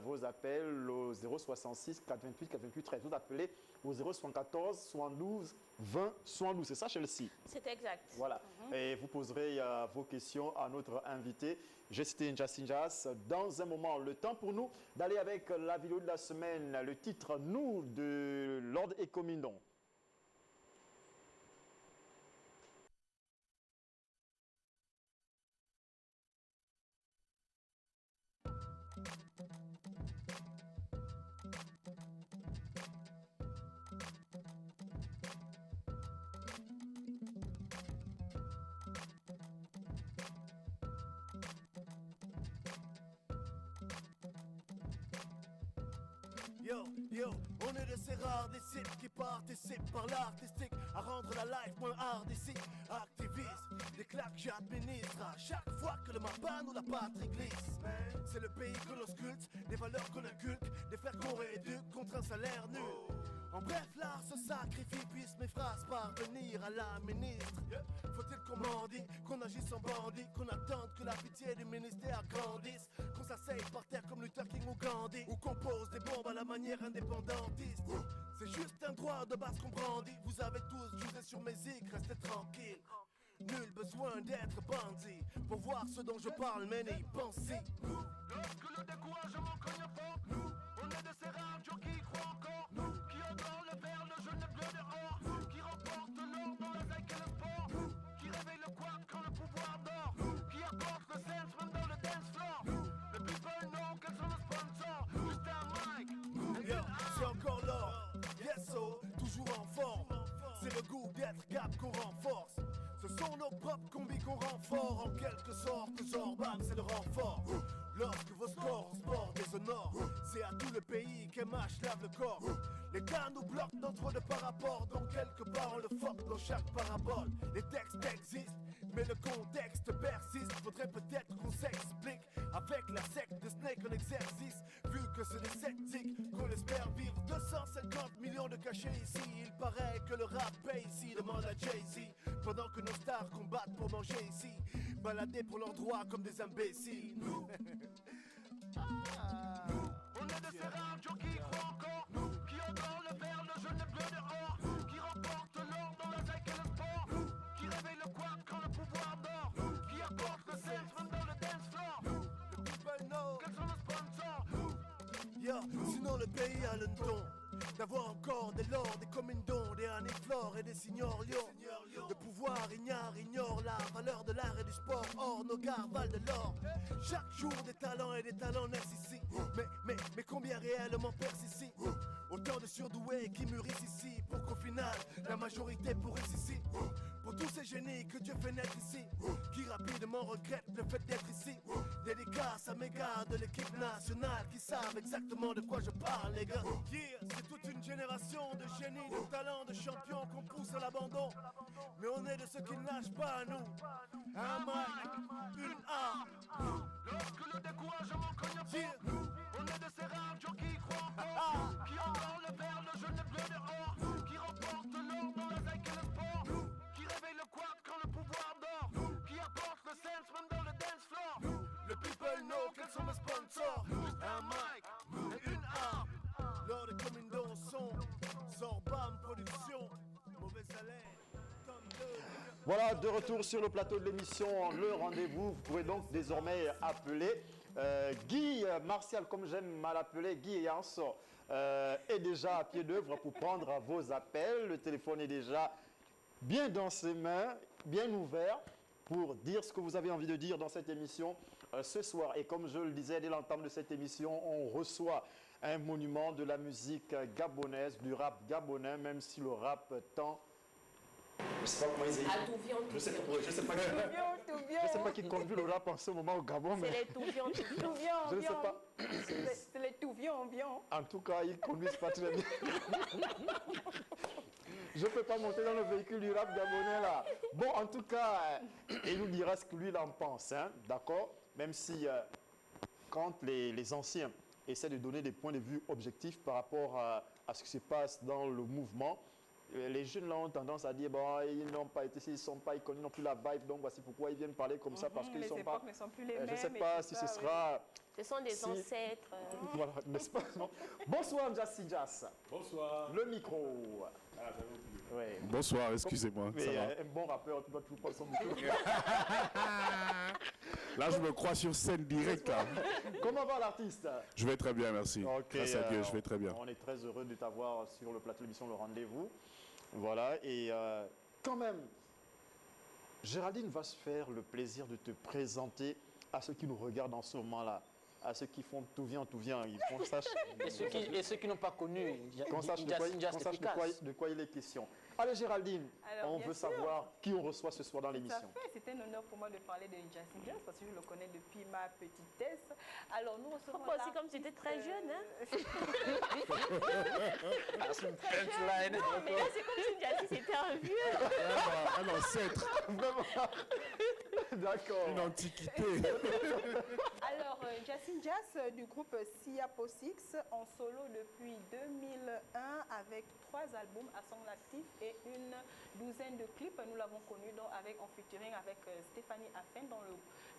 Speaker 1: vos appels au 066 88 88 13. Vous appelez au 074 72 20 72. C'est ça, Chelsea?
Speaker 3: C'est exact.
Speaker 1: Voilà. Et vous poserez vos questions à notre invité. J'ai cité Njas. Dans un moment, le temps pour nous d'aller avec la vidéo de la semaine, le titre « Nous » de Lord Ekomindon.
Speaker 5: Yo, on est de ces rares disciples qui participent par l'artistique à rendre la life moins hard ici. Activiste, des claques j'administre à chaque fois que le mapan ou la patrie glisse. C'est le pays que l'on sculpte, des valeurs qu'on inculque, des frères qu'on rééduque contre un salaire nul. En bref, l'art se sacrifie, puisse mes phrases parvenir à la ministre. Faut-il qu'on mendie, qu'on agisse en bandit, qu'on attende que la pitié du ministère grandisse, qu'on s'asseye par terre comme Luther King ou Gandhi, ou qu'on pose des bombes à la manière indépendantiste. C'est juste un droit de base qu'on brandit. Vous avez tous jugé sur mes zigs, restez tranquille. Nul besoin d'être bandit pour voir ce dont je parle, mais n'y pensez. Lorsque le découragement cogne fort, nous, on est de ces rares qui croient encore, nous, qui endort le vert, le jaune, le bleu dehors, nous, qui remportent l'or dans la zec et le sport, nous, qui réveillent le quad quand le pouvoir dort, nous, qui apportent le sense même dans le dance floor, nous, le people know quels sont nos sponsors, juste un mic, c'est encore l'or, yes so, toujours en forme, c'est le goût d'être cap qu'on renforce. Ce sont nos propres combis qu'on rend fort, en quelque sorte, Zorbam c'est le renfort. Lorsque vos scores en sport déshonorent, c'est à tout le pays qu'MH lave le corps. Les gars nous bloquent dans trop de par-rapport, donc quelque part on le force dans chaque parabole. Les textes existent, mais le contexte persiste. Faudrait peut-être qu'on s'explique avec la secte de Snake en exercice. Vu que c'est des sceptiques qu'on espère vivre 250 millions de cachets ici. Il paraît que le rap paye ici, demande à Jay-Z. Pendant que nos stars combattent pour manger ici, baladés pour leurs droits comme des imbéciles. Nous, on est de ces rares qui croient encore, nous, qui endort le vert, le jaune, le bleu dehors, nous, qui remportent l'or dans la zec et le sport, nous, qui réveillent le quad quand le pouvoir dort, nous, qui apportent le sense même dans le dance floor, nous, le people know quels sont nos sponsors, nous, sinon le pays a le don d'avoir encore des lords, des comindons, des aniflores et des signors lions. Le pouvoir ignore la valeur de l'art et du sport. Or, nos gars valent de l'or. Chaque jour, des talents et des talents naissent ici. Mais combien réellement percent ici? Autant de surdoués qui mûrissent ici, pour qu'au final, la majorité pourrisse ici. Pour tous ces génies que Dieu fait naître ici, qui rapidement regrettent le fait d'être ici. Dédicace à mes gars de l'équipe nationale qui savent exactement de quoi je parle, les gars. C'est toute une génération de génies, de talents, de champions qu'on pousse à l'abandon. Mais on est de ceux qui ne lâchent pas à nous. Un mic, une arme. Lorsque le découragement cogne fort, nous, on est de ces rares qui croient encore, qui endort le vert, le jaune, le bleu dehors, qui remportent l'or dans la zec et le sport, nous, qui réveillent le quad quand le pouvoir dort, nous, qui apportent le sense même dans le dance floor, nous, le people know quels sont mes sponsors. Un mic et une arme. Lors des commandos son, Zorbam Production, mauvais salaire.
Speaker 1: Voilà, de retour sur le plateau de l'émission Le Rendez-vous. Vous pouvez donc désormais appeler Guy Martial, comme j'aime mal appeler, Guy Yanso, est déjà à pied d'œuvre pour prendre vos appels. Le téléphone est déjà bien dans ses mains, bien ouvert pour dire ce que vous avez envie de dire dans cette émission ce soir. Et comme je le disais dès l'entame de cette émission, on reçoit un monument de la musique gabonaise, du rap gabonais, même si le rap tend... Je sais pas comment ils
Speaker 3: Je sais
Speaker 1: pas qui conduit le rap en ce moment au Gabon.
Speaker 3: C'est les touvions.
Speaker 1: Je ne sais pas.
Speaker 2: C'est les touvions.
Speaker 1: En tout cas, ils conduisent pas très bien. Je ne peux pas monter dans le véhicule du rap gabonais là. Bon, en tout cas, il nous dira ce que lui il en pense, hein, d'accord? Même si quand les anciens essaient de donner des points de vue objectifs par rapport à ce qui se passe dans le mouvement, les jeunes là ont tendance à dire bon, ils n'ont pas été, ils sont pas, ils connaissent non plus la vibe, donc voici pourquoi ils viennent parler comme ça, parce qu'ils sont pas.
Speaker 2: Ne sont plus les mêmes,
Speaker 1: je ne sais pas si ce sera.
Speaker 3: Ce sont des ancêtres.
Speaker 1: Voilà, n'est-ce pas? Bonsoir, Njassi Jas.
Speaker 6: Bonsoir.
Speaker 1: Le micro.
Speaker 6: Ah, j'avais oublié.
Speaker 1: Ouais.
Speaker 6: Bonsoir, excusez-moi.
Speaker 1: Mais un bon rappeur, tu dois toujours prendre son micro.
Speaker 6: Là, je me crois sur scène directe. Là.
Speaker 1: Comment va l'artiste?
Speaker 6: Je vais très bien, merci.
Speaker 1: Okay,
Speaker 6: grâce à Dieu, je vais très bien.
Speaker 1: On est très heureux de t'avoir sur le plateau de l'émission Le Rendez-vous. Voilà, et quand même, Géraldine va se faire le plaisir de te présenter à ceux qui nous regardent en ce moment-là. à ceux qui font tout vient, ils font ça.
Speaker 4: Et ceux qui n'ont pas connu,
Speaker 1: qu'on sache de quoi il est question. Allez Géraldine,
Speaker 2: alors,
Speaker 1: on veut savoir qui on reçoit ce soir dans l'émission.
Speaker 2: Tout à fait, c'est un honneur pour moi de parler de Jassy Jazz parce que je le connais depuis ma petitesse. Alors nous recevons
Speaker 3: moi aussi comme j'étais très jeune. Hein.
Speaker 1: C'est une punchline.
Speaker 3: Non, mais là c'est comme si Jassy c'était un vieux.
Speaker 6: Un ancêtre.
Speaker 1: Vraiment. D'accord.
Speaker 6: Une antiquité.
Speaker 2: Alors, Jassy Jazz du groupe Siapo Six en solo depuis 2001 avec 3 albums à son actif et une douzaine de clips. Nous l'avons connu en featuring avec Stéphanie Affen dans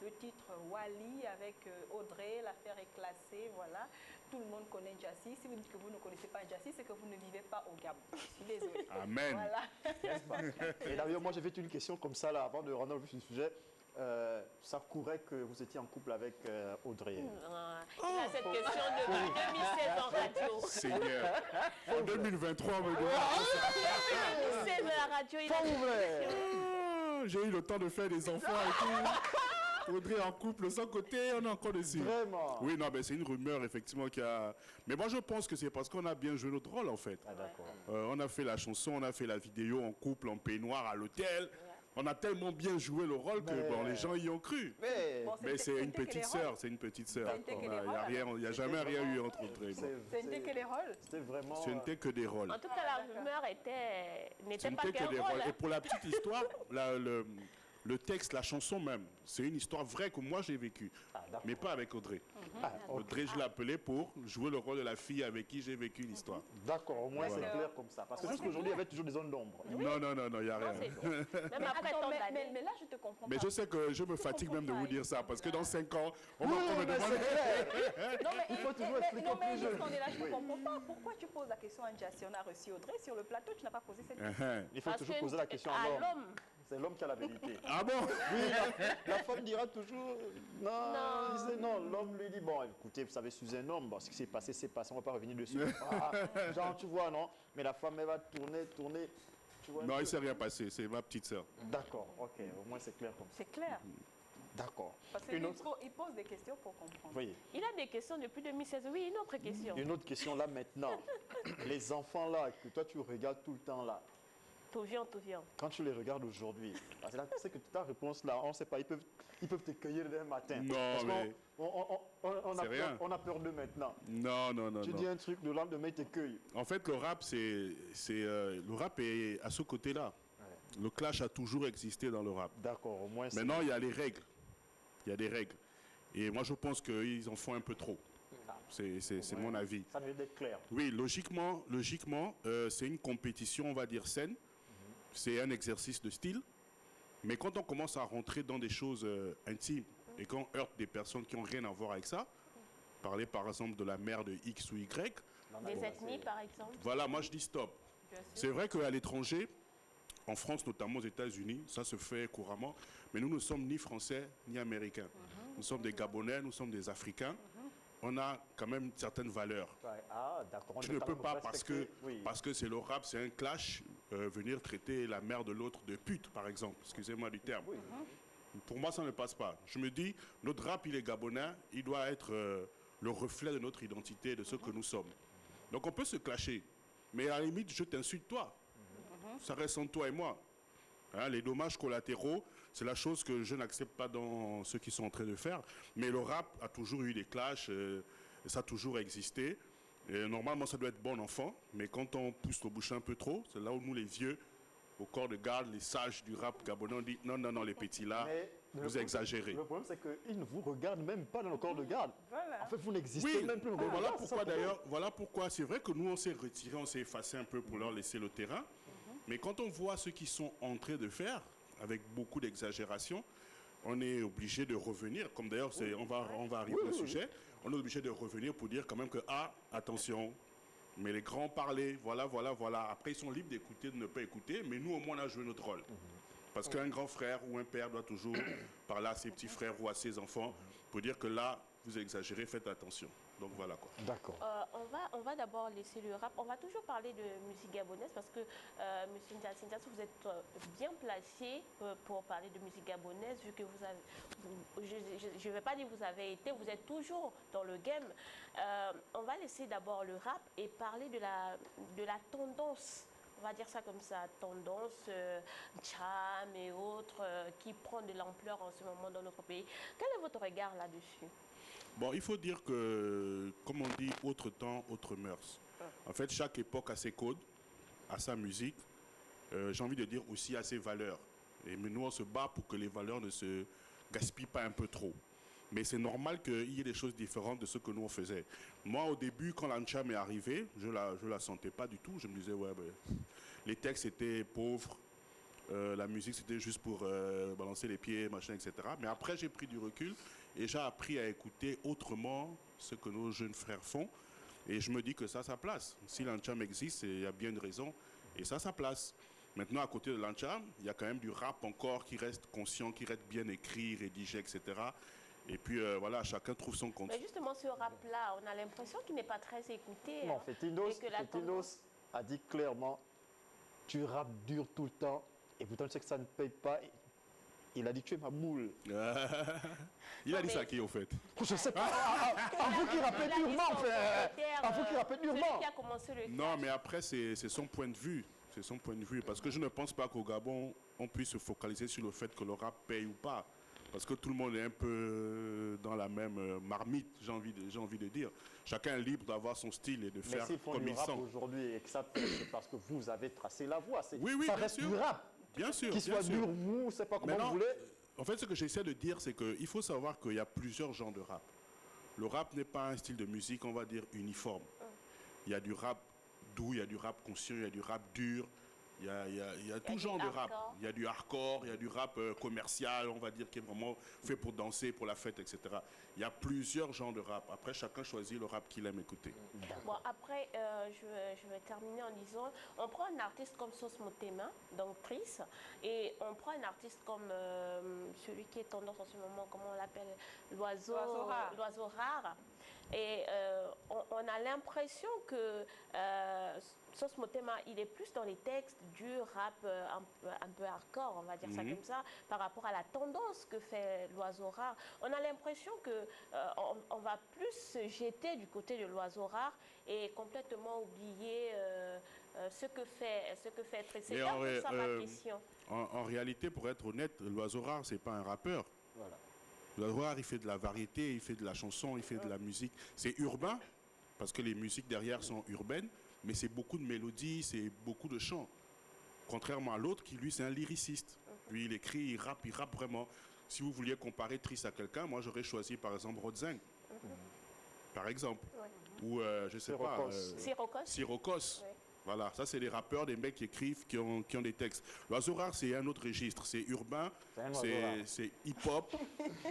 Speaker 2: le titre Wally avec Audrey, l'affaire est classée, voilà. Tout le monde connaît Jassy. Si vous dites que vous ne connaissez pas Jassy, c'est que vous ne vivez pas au Gabon. Je suis désolée.
Speaker 6: Amen.
Speaker 2: Voilà.
Speaker 1: Et d'ailleurs, moi j'ai fait une question comme ça là, avant de rentrer dans le vif du sujet. Ça courait que vous étiez en couple avec Audrey.
Speaker 3: Il a cette question depuis 2016 en radio.
Speaker 6: Seigneur. En 2023, on me demande.
Speaker 3: 2016 de la radio, il a cette question.
Speaker 6: J'ai eu le temps de faire des enfants et tout. Audrey en couple, sans côté, on est encore dessus.
Speaker 1: Vraiment?
Speaker 6: Oui, non, mais c'est une rumeur, effectivement, qui a... Mais moi, je pense que c'est parce qu'on a bien joué notre rôle, en fait.
Speaker 1: Ah, d'accord.
Speaker 6: On a fait la chanson, on a fait la vidéo en couple, en peignoir, à l'hôtel. On a tellement bien joué le rôle que bon, les gens y ont cru. Mais c'est une petite sœur, c'est une petite sœur. Il n'y a jamais rien eu entre Audrey et moi.
Speaker 2: Ce n'était que les rôles.
Speaker 1: C'était vraiment...
Speaker 6: Ce n'était que des rôles.
Speaker 3: En tout cas, la rumeur n'était pas qu'un
Speaker 6: des
Speaker 3: rôle.
Speaker 6: rôles. Et pour la petite histoire, le texte, la chanson même, c'est une histoire vraie que moi j'ai vécue, mais pas avec Audrey. Audrey, je l'ai appelée pour jouer le rôle de la fille avec qui j'ai vécu l'histoire.
Speaker 1: D'accord, au moins c'est clair comme ça. Parce que jusqu'aujourd'hui, il y avait toujours des zones d'ombre.
Speaker 6: Non, il n'y a rien.
Speaker 3: Même après tant d'années.
Speaker 2: Mais là, je te comprends
Speaker 6: Mais
Speaker 2: pas.
Speaker 6: je sais que je me fatigue même de vous dire ça, parce que dans 5 ans, on va encore me
Speaker 1: mais
Speaker 6: demander...
Speaker 2: Non, mais
Speaker 1: Il faut toujours expliquer
Speaker 2: non, mais
Speaker 1: plus jeune.
Speaker 2: on est là, je ne comprends pas. Pourquoi tu poses la question à Jassy? On a reçu Audrey sur le plateau, tu n'as pas posé cette question.
Speaker 1: Il faut toujours poser la question à l'homme. C'est l'homme qui a la vérité.
Speaker 6: Ah bon?
Speaker 1: Oui, la femme dira toujours non. L'homme lui dit, bon, écoutez, vous savez, sous un homme, bon, ce qui s'est passé, on ne va pas revenir dessus. Genre, tu vois, non? Mais la femme, elle va tourner. Tu vois,
Speaker 6: Non, il ne s'est rien passé, c'est ma petite sœur.
Speaker 1: D'accord, ok, au moins c'est clair comme ça.
Speaker 2: C'est clair.
Speaker 1: D'accord.
Speaker 2: Parce qu'il pose des questions pour comprendre.
Speaker 1: Voyez.
Speaker 3: Il a des questions depuis 2016. Oui, une autre question.
Speaker 1: Une autre question là maintenant. Les enfants là, que toi tu regardes tout le temps là,
Speaker 3: Tout vient.
Speaker 1: quand tu les regardes aujourd'hui, parce que là, tu sais que ta réponse là, on ne sait pas, ils peuvent te cueillir dès le matin.
Speaker 6: Non,
Speaker 1: parce
Speaker 6: mais...
Speaker 1: on a peur d'eux maintenant.
Speaker 6: Non.
Speaker 1: Tu dis un truc, le lendemain, ils te cueillent.
Speaker 6: En fait, le rap, le rap est à ce côté-là. Ouais. Le clash a toujours existé dans le rap.
Speaker 1: D'accord, au moins...
Speaker 6: Maintenant, il y a les règles. Il y a des règles. Et moi, je pense qu'ils en font un peu trop. C'est mon avis.
Speaker 1: Ça devait être clair.
Speaker 6: Oui, logiquement, c'est une compétition, on va dire, saine. C'est un exercice de style. Mais quand on commence à rentrer dans des choses intimes et qu'on heurte des personnes qui n'ont rien à voir avec ça, parler par exemple de la mère de X ou Y.
Speaker 3: Des ethnies, par exemple.
Speaker 6: Voilà, moi je dis stop. C'est vrai qu'à l'étranger, en France, notamment aux États-Unis, ça se fait couramment. Mais nous ne sommes ni français ni américains. Nous sommes des Gabonais, nous sommes des Africains. On a quand même certaines valeurs. Tu ne peux pas, parce que c'est le rap, c'est un clash, venir traiter la mère de l'autre de pute, par exemple. Excusez-moi du terme. Pour moi, ça ne passe pas. Je me dis, notre rap, il est gabonais, il doit être le reflet de notre identité, de ce que nous sommes. Donc on peut se clasher. Mais à la limite, je t'insulte toi. Ça reste entre toi et moi. Hein, les dommages collatéraux, c'est la chose que je n'accepte pas dans ce qu'ils sont en train de faire. Mais le rap a toujours eu des clashs, ça a toujours existé. Et normalement, ça doit être bon enfant. Mais quand on pousse le bouchon un peu trop, c'est là où nous, les vieux, au corps de garde, les sages du rap gabonais, on dit non, les petits là, vous exagérez.
Speaker 1: Le problème, c'est qu'ils ne vous regardent même pas dans le corps de garde.
Speaker 2: Voilà.
Speaker 1: En fait, vous n'existez même plus.
Speaker 6: Voilà pourquoi d'ailleurs, voilà pourquoi c'est vrai que nous, on s'est retirés, on s'est effacé un peu pour leur laisser le terrain. Mais quand on voit ce qu'ils sont en train de faire, avec beaucoup d'exagération, on est obligé de revenir. Comme d'ailleurs, on va arriver au sujet. On est obligé de revenir pour dire quand même que, attention, mais les grands parlaient, voilà. Après, ils sont libres d'écouter, de ne pas écouter, mais nous, au moins, on a joué notre rôle. Parce qu'un grand frère ou un père doit toujours parler à ses petits frères ou à ses enfants pour dire que là, vous exagérez, faites attention. Donc voilà quoi.
Speaker 1: D'accord.
Speaker 3: On va d'abord laisser le rap. On va toujours parler de musique gabonaise parce que, M. Ntasintas, vous êtes bien placé pour parler de musique gabonaise vu que vous avez, je ne vais pas dire vous avez été, vous êtes toujours dans le game. On va laisser d'abord le rap et parler de la tendance. On va dire ça comme ça, tendance, Cham et autres, qui prend de l'ampleur en ce moment dans notre pays. Quel est votre regard là-dessus?
Speaker 6: Bon, il faut dire que, comme on dit, autre temps, autre mœurs. En fait, chaque époque a ses codes, a sa musique, j'ai envie de dire aussi a ses valeurs. Et nous, on se bat pour que les valeurs ne se gaspillent pas un peu trop. Mais c'est normal qu'il y ait des choses différentes de ce que nous on faisait. Moi, au début, quand l'Ancham est arrivé, je la sentais pas du tout. Je me disais, ouais, ben, les textes étaient pauvres, la musique c'était juste pour balancer les pieds, machin, etc. Mais après, j'ai pris du recul et j'ai appris à écouter autrement ce que nos jeunes frères font. Et je me dis que ça a sa place. Si l'Ancham existe, il y a bien une raison. Et ça a sa place. Maintenant, à côté de l'Ancham, il y a quand même du rap encore qui reste conscient, qui reste bien écrit, rédigé, etc. Et puis voilà, chacun trouve son compte.
Speaker 3: Mais justement, ce rap-là, on a l'impression qu'il n'est pas très écouté.
Speaker 1: Non, Fetinos a dit clairement, tu rappes dur tout le temps, et pourtant tu sais que ça ne paye pas. Il a dit, tu es ma moule.
Speaker 6: Il a dit ça à qui, au fait?
Speaker 1: Je sais pas. En vous qui rappelez durement, en vous qui rappelez durement.
Speaker 6: Non, mais après, c'est son point de vue. C'est son point de vue. Parce que je ne pense pas qu'au Gabon, on puisse se focaliser sur le fait que le rap paye ou pas. Parce que tout le monde est un peu dans la même marmite, j'ai envie de dire. Chacun est libre d'avoir son style et de faire comme il sent.
Speaker 1: Aujourd'hui et que ça paye, c'est parce que vous avez tracé la voie.
Speaker 6: Oui,
Speaker 1: ça
Speaker 6: bien
Speaker 1: reste
Speaker 6: sûr.
Speaker 1: du rap.
Speaker 6: Bien sûr.
Speaker 1: Qu'il soit dur, mou, c'est pas comment vous voulez.
Speaker 6: En fait, ce que j'essaie de dire, c'est qu'il faut savoir qu'il y a plusieurs genres de rap. Le rap n'est pas un style de musique, on va dire, uniforme. Il y a du rap doux, il y a du rap conscient, il y a du rap dur. Il y a tout genre de rap. Il y a du hardcore, il y a du rap commercial, on va dire, qui est vraiment fait pour danser, pour la fête, etc. Il y a plusieurs genres de rap. Après, chacun choisit le rap qu'il aime écouter.
Speaker 3: Bon, après, je vais terminer en disant, on prend un artiste comme Sos Motema, donc Trice, et on prend un artiste comme celui qui est tendance en ce moment, comment on l'appelle, l'oiseau rare. Et on a l'impression que Sos Motema, il est plus dans les textes du rap un peu hardcore, on va dire ça comme ça, par rapport à la tendance que fait l'oiseau rare. On a l'impression qu'on va plus se jeter du côté de l'oiseau rare et complètement oublier ce que fait Trice. C'est un peu ça ma question.
Speaker 6: En réalité, pour être honnête, l'oiseau rare, c'est pas un rappeur.
Speaker 1: Voilà.
Speaker 6: L'oiseau rare, il fait de la variété, il fait de la chanson, il fait de la musique. C'est urbain, parce que les musiques derrière sont urbaines, mais c'est beaucoup de mélodies, c'est beaucoup de chants. Contrairement à l'autre qui, lui, c'est un lyriciste. Lui, il écrit, il rappe vraiment. Si vous vouliez comparer Trice à quelqu'un, moi, j'aurais choisi, par exemple, Rodzeng. Par exemple. Ou, je sais pas... Sirocos.
Speaker 3: Oui.
Speaker 6: Voilà, ça, c'est des rappeurs, des mecs qui écrivent, qui ont des textes. L'oiseau rare, c'est un autre registre. C'est urbain, c'est hip-hop,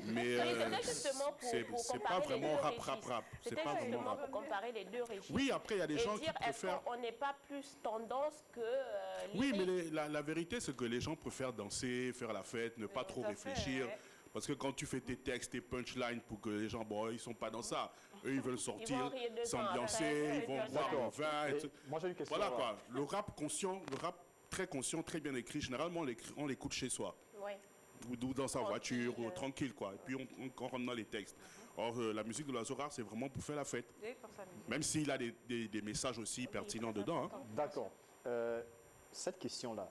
Speaker 6: mais c'est pas vraiment rap.
Speaker 3: C'était justement pour comparer les deux registres.
Speaker 6: Oui, après, il y a des gens qui préfèrent...
Speaker 3: Est-ce qu'on n'est pas plus tendance que...
Speaker 6: Oui, mais la vérité, c'est que les gens préfèrent danser, faire la fête, ne pas trop réfléchir. Parce que quand tu fais tes textes, tes punchlines pour que les gens, bon, ils sont pas dans ça. Eux, ils veulent sortir, s'ambiancer, ils vont boire un vin.
Speaker 1: Moi, j'ai une question.
Speaker 6: Voilà quoi. Le rap conscient, le rap très conscient, très bien écrit, généralement, on l'écoute chez soi.
Speaker 3: Oui.
Speaker 6: Ou dans sa voiture, ou tranquille quoi. Et puis, on rentre dans les textes. Or, la musique de l'oiseau rare, c'est vraiment pour faire la fête. Même s'il a des messages aussi pertinents dedans. Hein.
Speaker 1: D'accord. Cette question-là,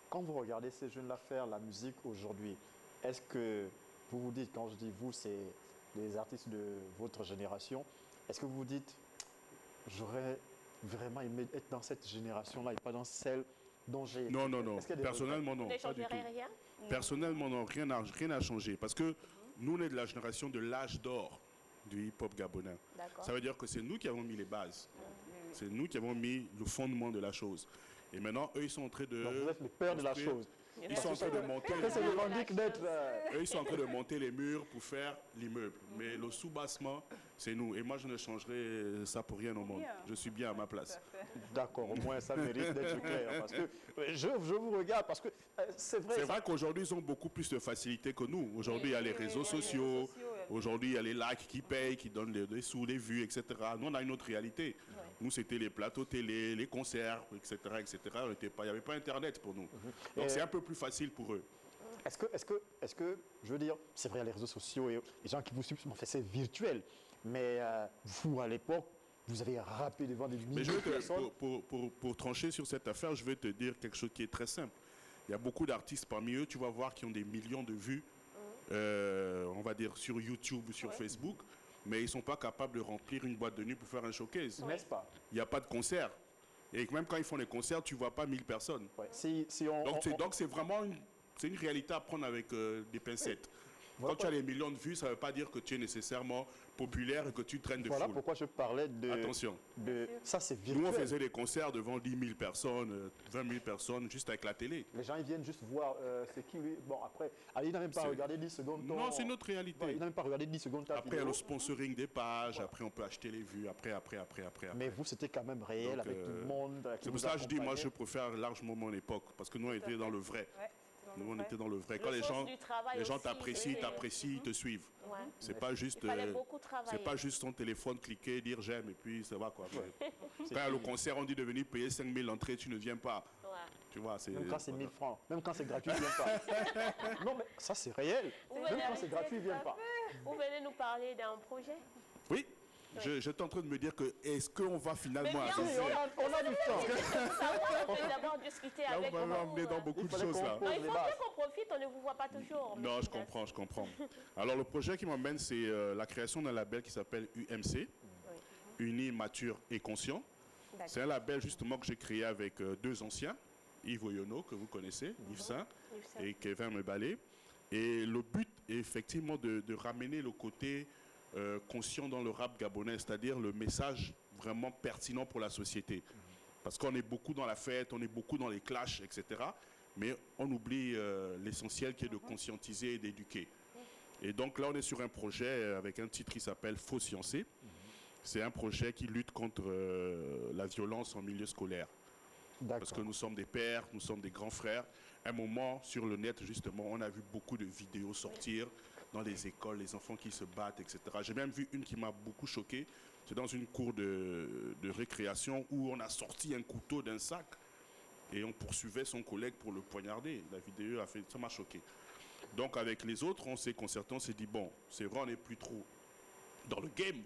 Speaker 1: quand vous regardez ces jeunes-là faire la musique aujourd'hui, est-ce que vous vous dites, quand je dis vous, c'est les artistes de votre génération, est-ce que vous vous dites, j'aurais vraiment aimé être dans cette génération-là et pas dans celle dont j'ai été?
Speaker 6: Non. Personnellement, non.
Speaker 3: Vous ne changerez rien?
Speaker 6: Personnellement, non. Rien n'a changé. Parce que nous, on est de la génération de l'âge d'or du hip-hop gabonais. Ça veut dire que c'est nous qui avons mis les bases. C'est nous qui avons mis le fondement de la chose. Et maintenant, eux, ils sont en train de...
Speaker 1: Donc vous êtes le père de la chose.
Speaker 6: Ils sont en train de monter eux, ils sont en train de monter les murs pour faire l'immeuble. Mais le sous-bassement, c'est nous. Et moi, je ne changerai ça pour rien au monde. Je suis bien à ma place.
Speaker 1: D'accord, au moins ça mérite d'être clair. Parce que je vous regarde, parce que c'est vrai.
Speaker 6: C'est vrai qu'aujourd'hui, ils ont beaucoup plus de facilité que nous. Aujourd'hui, il y a les réseaux sociaux, Aujourd'hui, il y a les likes qui payent, qui donnent des sous, des vues, etc. Nous, on a une autre réalité. Nous, c'était les plateaux télé, les concerts, etc. etc. Il n'y avait pas Internet pour nous. Donc, c'est un peu plus facile pour eux.
Speaker 1: Est-ce que, je veux dire, c'est vrai, les réseaux sociaux et les gens qui vous suivent, c'est virtuel. Mais vous, à l'époque, vous avez rappé devant des milliers de personnes.
Speaker 6: Pour trancher sur cette affaire, je vais te dire quelque chose qui est très simple. Il y a beaucoup d'artistes parmi eux, tu vas voir, qui ont des millions de vues, on va dire sur YouTube ou sur Facebook, mais ils ne sont pas capables de remplir une boîte de nuit pour faire un showcase.
Speaker 1: N'est-ce pas?
Speaker 6: Il n'y a pas de concert. Et même quand ils font les concerts, tu ne vois pas 1000 personnes.
Speaker 1: Ouais.
Speaker 6: Donc c'est vraiment une réalité à prendre avec des pincettes. Quand tu as des millions de vues, ça ne veut pas dire que tu es nécessairement populaire et que tu traînes de foule.
Speaker 1: Voilà pourquoi je parlais de...
Speaker 6: Attention.
Speaker 1: Ça, c'est virtuel.
Speaker 6: Nous, on faisait des concerts devant 10 000 personnes, 20 000 personnes, juste avec la télé.
Speaker 1: Les gens, ils viennent juste voir c'est qui lui. Bon, après, il n'a même pas regardé 10 secondes.
Speaker 6: Non, c'est notre réalité.
Speaker 1: Il n'a même pas regardé 10 secondes.
Speaker 6: Après, il y a le sponsoring des pages. Après, on peut acheter les vues. Après.
Speaker 1: Mais vous, c'était quand même réel. Donc, avec tout le monde.
Speaker 6: C'est pour ça que je dis, moi, je préfère largement mon époque. Parce que nous, on était dans le vrai. Nous, on était dans le vrai. Quand les gens t'apprécient, ils te suivent. Ouais. C'est pas juste son téléphone, cliquer, dire j'aime et puis ça va quoi. Quand le concert, on dit de venir payer 5 000 l'entrée, tu ne viens pas. Ouais. Tu vois,
Speaker 1: même quand c'est 1000 francs, même quand c'est gratuit, ils ne viennent pas. Non, mais ça c'est réel. Même quand c'est gratuit, ils ne viennent pas.
Speaker 3: Vous venez nous parler d'un projet?
Speaker 6: Oui. J'étais en train de me dire que est-ce qu'on va finalement...
Speaker 1: on a du temps.
Speaker 3: On peut d'abord discuter avec vous.
Speaker 6: Là, on va emmener dans beaucoup de choses là.
Speaker 3: Il faut bien qu'on profite, on ne vous voit pas toujours.
Speaker 6: Non, je comprends. Alors le projet qui m'emmène, c'est la création d'un label qui s'appelle UMC, Uni, Mature et Conscient. C'est un label justement que j'ai créé avec deux anciens, Yves Oyono, que vous connaissez, Yves Saint, et Kevin Mebalé. Et le but est effectivement de ramener le côté... conscient dans le rap gabonais, c'est-à-dire le message vraiment pertinent pour la société. Parce qu'on est beaucoup dans la fête, on est beaucoup dans les clashs, etc. Mais on oublie l'essentiel qui est de conscientiser et d'éduquer. Et donc là, on est sur un projet avec un titre qui s'appelle Faux Sciencé. C'est un projet qui lutte contre la violence en milieu scolaire. Parce que nous sommes des pères, nous sommes des grands frères. À un moment, sur le net, justement, on a vu beaucoup de vidéos sortir dans les écoles, les enfants qui se battent, etc. J'ai même vu une qui m'a beaucoup choqué. C'est dans une cour de récréation où on a sorti un couteau d'un sac et on poursuivait son collègue pour le poignarder. La vidéo a fait, ça m'a choqué. Donc avec les autres, on s'est concerté, on s'est dit, bon, c'est vrai, on n'est plus trop dans le game,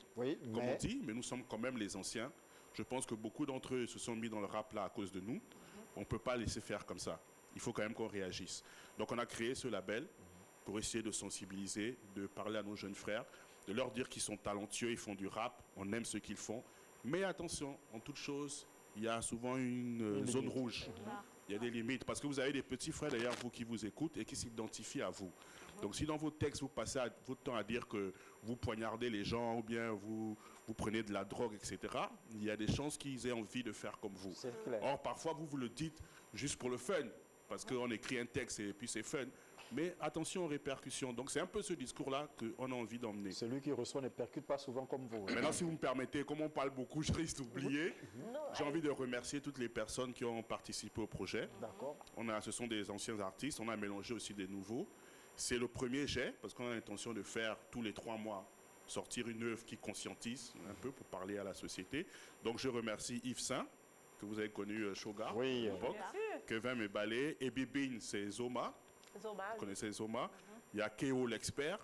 Speaker 6: comme on dit, mais nous sommes quand même les anciens. Je pense que beaucoup d'entre eux se sont mis dans le rap là à cause de nous. On ne peut pas laisser faire comme ça. Il faut quand même qu'on réagisse. Donc on a créé ce label pour essayer de sensibiliser, de parler à nos jeunes frères, de leur dire qu'ils sont talentueux, ils font du rap, on aime ce qu'ils font. Mais attention, en toute chose, il y a souvent une zone rouge. Il y a des limites, parce que vous avez des petits frères d'ailleurs, vous qui vous écoutent et qui s'identifient à vous. Donc si dans vos textes, vous passez votre temps à dire que vous poignardez les gens ou bien vous prenez de la drogue, etc., il y a des chances qu'ils aient envie de faire comme vous. Or, parfois, vous le dites juste pour le fun, parce qu'on écrit un texte et puis c'est fun. Mais attention aux répercussions. Donc c'est un peu ce discours-là qu'on a envie d'emmener.
Speaker 1: Celui qui reçoit ne percute pas souvent comme vous.
Speaker 6: Maintenant, si vous me permettez, comme on parle beaucoup, je risque d'oublier. J'ai envie de remercier toutes les personnes qui ont participé au projet.
Speaker 1: D'accord.
Speaker 6: Ce sont des anciens artistes, on a mélangé aussi des nouveaux. C'est le premier jet, parce qu'on a l'intention de faire tous les 3 mois, sortir une œuvre qui conscientise un peu pour parler à la société. Donc je remercie Yves Saint, que vous avez connu Shoga,
Speaker 1: oui,
Speaker 6: à l'époque. Kevin Mebalé, et Bibine, c'est Zoma. Vous connaissez Zoma. Il y a Kéo l'expert.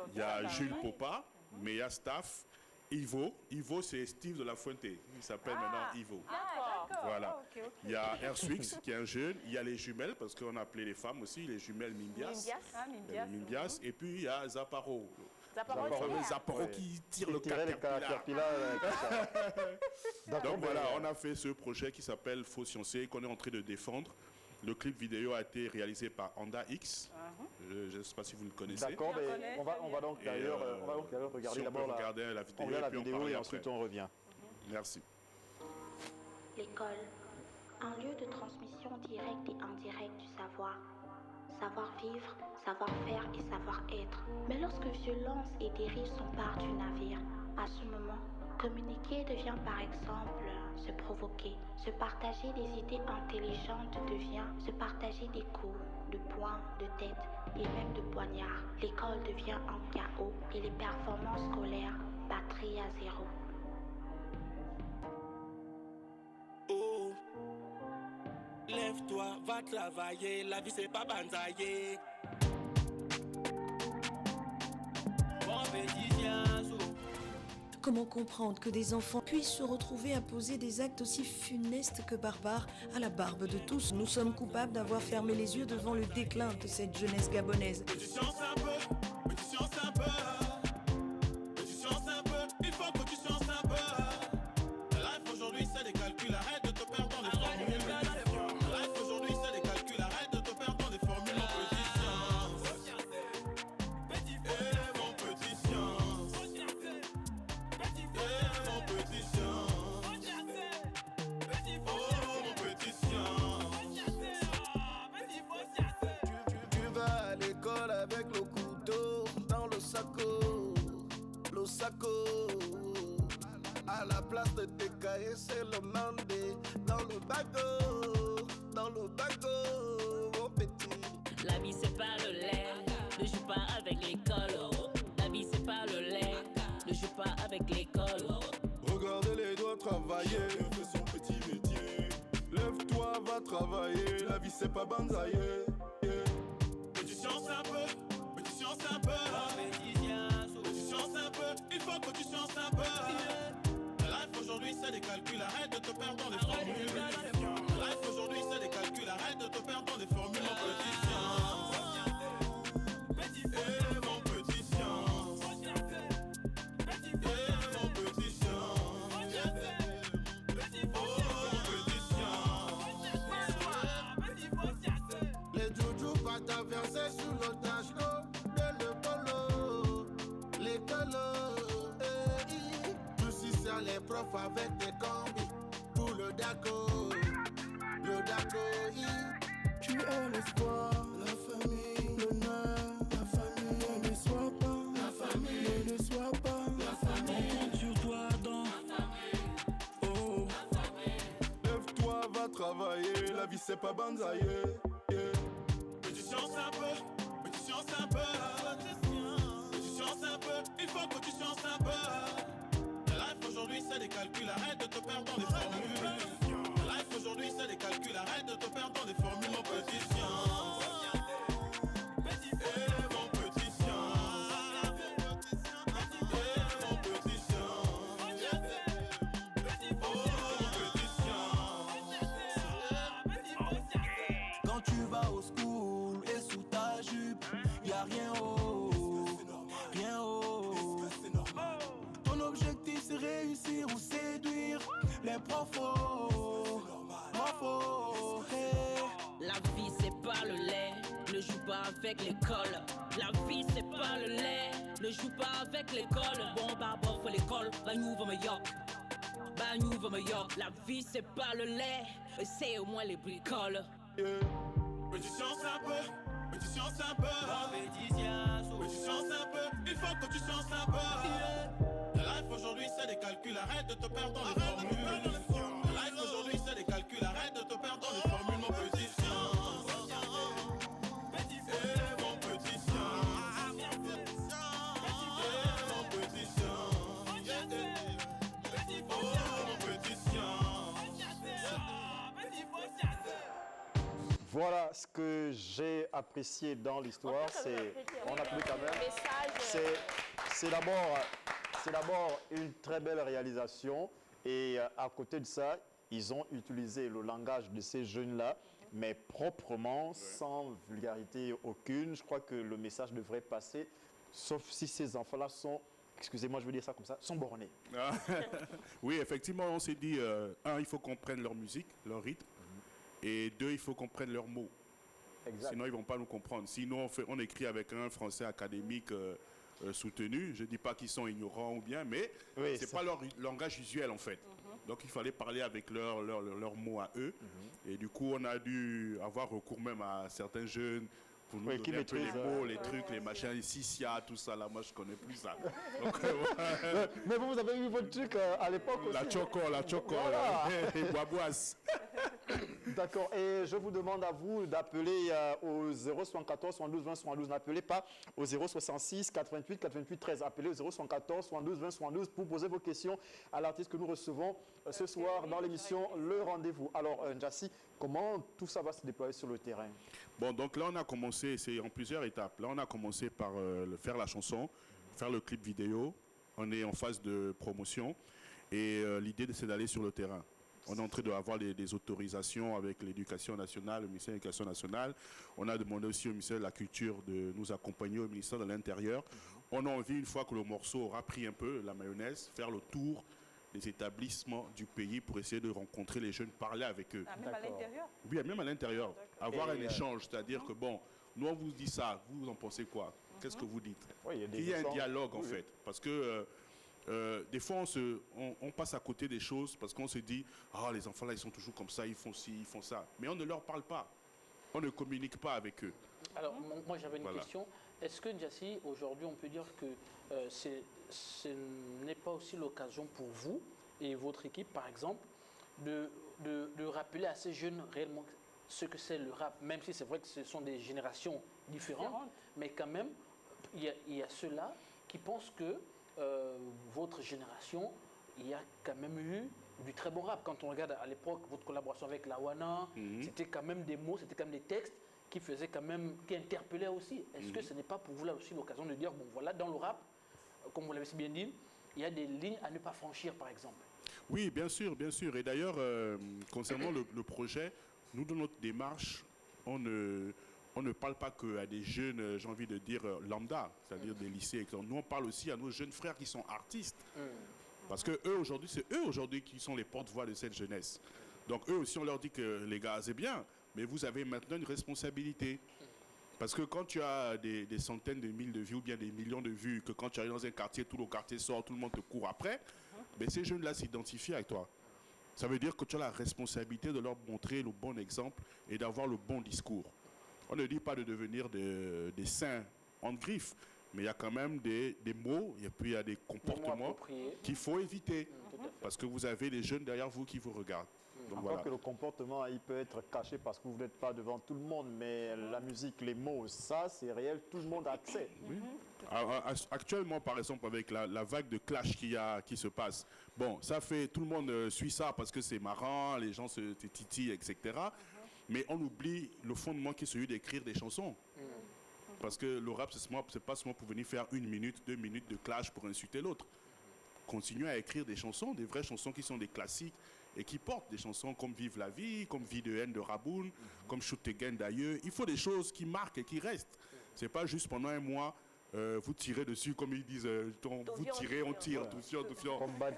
Speaker 6: Il y a Jules Popa. Mais il y a Staff. Ivo. Ivo, c'est Steve de la Fuente. Il s'appelle maintenant Ivo. Voilà. Il y a Erswix, qui est un jeune. Il y a les jumelles, parce qu'on a appelé les femmes aussi, les jumelles Mimbias. Mimbias. Et puis il y a Zaparo. Zaparo qui tire le caterpillar. Donc voilà, on a fait ce projet qui s'appelle Faux Sciencé, qu'on est en train de défendre. Le clip vidéo a été réalisé par Anda X. Je ne sais pas si vous le connaissez.
Speaker 1: D'accord, mais on va donc d'ailleurs regarder d'abord la vidéo et ensuite on revient.
Speaker 6: Merci.
Speaker 7: L'école, un lieu de transmission directe et indirecte du savoir. Savoir-vivre, savoir-faire et savoir-être. Mais lorsque violence et dérive s'emparent du navire, à ce moment, communiquer devient par exemple se provoquer. Se partager des idées intelligentes devient se partager des coups, de poings, de têtes et même de poignards. L'école devient un chaos et les performances scolaires batteries à zéro.
Speaker 8: Oh, lève-toi, va travailler, la vie c'est pas banzailler. Bon petit Diazo.
Speaker 9: Comment comprendre que des enfants puissent se retrouver à poser des actes aussi funestes que barbares à la barbe de tous? Nous sommes coupables d'avoir fermé les yeux devant le déclin de cette jeunesse gabonaise.
Speaker 8: Tu chances un peu, mais tu chances un peu. Mais tu chances un peu, il faut que tu chances un peu. La life aujourd'hui c'est des calculs, arrête de te perdre dans les formules. La life aujourd'hui c'est des calculs, arrête de te perdre dans les formules. Mon petit science, mon petit
Speaker 5: Tu vas à l'école avec le couteau dans le saco, à la place de tes cahiers c'est le mandé dans le bagot, mon petit.
Speaker 10: La vie c'est pas le lait, ne joue pas avec l'école. La vie c'est pas le lait, ne joue pas avec l'école.
Speaker 5: Regardez les doigts travailler, fais son petit métier. Lève-toi, va travailler, la vie c'est pas banzailler.
Speaker 8: Mais tu chances un peu, mais tu chances un peu. Mais tu chances un peu, il faut que tu chances un peu. La life aujourd'hui c'est des calculs, arrête de te perdre dans les formules. La life aujourd'hui c'est des calculs, arrête de te perdre dans les formules. Mon petit science, mon petit science, mon petit science.
Speaker 5: Les joujou pas versés sur le tachko de l'école, tout si c'est les profs avec des combis pour le daco, tu es l'espoir, la famille, l'honneur, la famille, ne sois pas, la famille, ne sois pas, la famille,
Speaker 8: sur toi donc, oh,
Speaker 5: lève-toi, va travailler, la vie c'est pas banzailler.
Speaker 8: mais tu chances un peu, mais tu chances un peu. Mais tu chances un peu, il faut que tu chances un peu. La life aujourd'hui c'est des calculs, arrête de te perdre dans les formules. La life aujourd'hui c'est des calculs, arrête de te perdre dans les formules. Mon petit science, mon petit science, mon petit science.
Speaker 5: Quand tu vas au school et sous ta jupe, y'a rien haut, rien haut. Ton objectif c'est réussir ou séduire les profos, hey.
Speaker 10: La vie c'est pas le lait, ne joue pas avec l'école. La vie c'est pas le lait, ne joue pas avec l'école. Bon bah bof l'école, bah nous va me yok. La vie c'est pas le lait, c'est au moins les bricoles.
Speaker 8: Mais tu chances un peu, mais tu chances un peu. Mais tu chances un peu, il faut que tu chances un peu. La life aujourd'hui c'est des calculs, arrête de te perdre dans les formules. La life aujourd'hui c'est des calculs, arrête de te perdre dans les formules. Mon petit science, mon petit science, mon petit
Speaker 1: Voilà ce que j'ai apprécié dans l'histoire. On a plus quand même. C'est d'abord une très belle réalisation. Et à côté de ça, ils ont utilisé le langage de ces jeunes-là, mais proprement, sans vulgarité aucune. Je crois que le message devrait passer, sauf si ces enfants-là sont, excusez-moi, je veux dire ça comme ça, sont bornés.
Speaker 6: Oui, effectivement, on s'est dit, un, il faut qu'on prenne leur musique, leur rythme, et deux, il faut qu'on prenne leurs mots.
Speaker 1: Exact.
Speaker 6: Sinon, ils ne vont pas nous comprendre. Sinon, on écrit avec un français académique soutenu. Je ne dis pas qu'ils sont ignorants ou bien, mais
Speaker 1: oui,
Speaker 6: ce n'est pas leur langage usuel, en fait. Donc, il fallait parler avec leurs mots à eux. Et du coup, on a dû avoir recours même à certains jeunes pour nous donner un peu les mots, les trucs, les machins, les Sissia, tout ça. Là, moi, je ne connais plus ça. Donc,
Speaker 1: mais vous avez eu votre truc à l'époque aussi.
Speaker 6: La choco,
Speaker 1: voilà.
Speaker 6: et bois-boisse.
Speaker 1: D'accord. Et je vous demande à vous d'appeler au 074 72 20 72. N'appelez pas au 066 88 88 13. Appelez au 074 72 20 72 pour poser vos questions à l'artiste que nous recevons ce soir dans l'émission Le Rendez-vous. Alors, Njassi, comment tout ça va se déployer sur le terrain?
Speaker 6: Bon, donc là, on a commencé, c'est en plusieurs étapes. Là, on a commencé par faire la chanson, faire le clip vidéo. On est en phase de promotion et l'idée, c'est d'aller sur le terrain. On est en train d'avoir des autorisations avec l'Éducation nationale, le ministère de l'Éducation nationale. On a demandé aussi au ministère de la Culture de nous accompagner, au ministère de l'Intérieur. On a envie, une fois que le morceau aura pris un peu la mayonnaise, faire le tour des établissements du pays pour essayer de rencontrer les jeunes, parler avec eux.
Speaker 2: Ah, même à l'intérieur?
Speaker 6: Oui, même à l'intérieur. Avoir un échange, c'est-à-dire que bon, nous on vous dit ça, vous en pensez quoi? Qu'est-ce que vous dites?
Speaker 1: Oui,
Speaker 6: il y a un dialogue en fait, parce que des fois on passe à côté des choses parce qu'on se dit ah les enfants là ils sont toujours comme ça, ils font ci, ils font ça, mais on ne leur parle pas, on ne communique pas avec eux.
Speaker 4: Alors moi j'avais une question. Est-ce que Njassi, aujourd'hui on peut dire que ce n'est pas aussi l'occasion pour vous et votre équipe par exemple de rappeler à ces jeunes réellement ce que c'est le rap, même si c'est vrai que ce sont des générations différentes, mais quand même il y a ceux-là qui pensent que votre génération, il y a quand même eu du très bon rap. Quand on regarde à l'époque votre collaboration avec Lawana, c'était quand même des mots, c'était quand même des textes qui faisaient quand même, qui interpellaient aussi. Est-ce que ce n'est pas pour vous là aussi l'occasion de dire, bon voilà, dans le rap, comme vous l'avez si bien dit, il y a des lignes à ne pas franchir par exemple?
Speaker 6: Oui, bien sûr, bien sûr. Et d'ailleurs, concernant le projet, nous dans notre démarche, on ne parle pas qu'à des jeunes, j'ai envie de dire, lambda, c'est-à-dire des lycées, etc. Nous, on parle aussi à nos jeunes frères qui sont artistes. Parce que eux, aujourd'hui, c'est eux aujourd'hui qui sont les porte-voix de cette jeunesse. Donc, eux aussi, on leur dit que les gars, c'est bien, mais vous avez maintenant une responsabilité. Parce que quand tu as des centaines de mille de vues ou bien des millions de vues, que quand tu arrives dans un quartier, tout le quartier sort, tout le monde te court après, ben ces jeunes-là s'identifient avec toi. Ça veut dire que tu as la responsabilité de leur montrer le bon exemple et d'avoir le bon discours. On ne dit pas de devenir des saints en griffe, mais il y a quand même des mots et puis il y a des comportements qu'il faut éviter. Parce que vous avez des jeunes derrière vous qui vous regardent. Donc,
Speaker 1: encore que le comportement, il peut être caché parce que vous n'êtes pas devant tout le monde, mais la musique, les mots, ça, c'est réel, tout le monde a accès.
Speaker 6: Oui. Actuellement, par exemple, avec la vague de clash qui se passe, bon, ça fait, tout le monde suit ça parce que c'est marrant, les gens se titillent, etc. Mais on oublie le fondement qui est celui d'écrire des chansons. Parce que le rap, c'est pas seulement pour venir faire 1 minute, 2 minutes de clash pour insulter l'autre. Continuez à écrire des chansons, des vraies chansons qui sont des classiques et qui portent des chansons comme Vive la vie, comme Vie de haine de Raboun, comme Shoot Again d'ailleurs. Il faut des choses qui marquent et qui restent. C'est pas juste pendant un mois, vous tirez dessus, comme ils disent, vous tirez, on tire, tout fiant.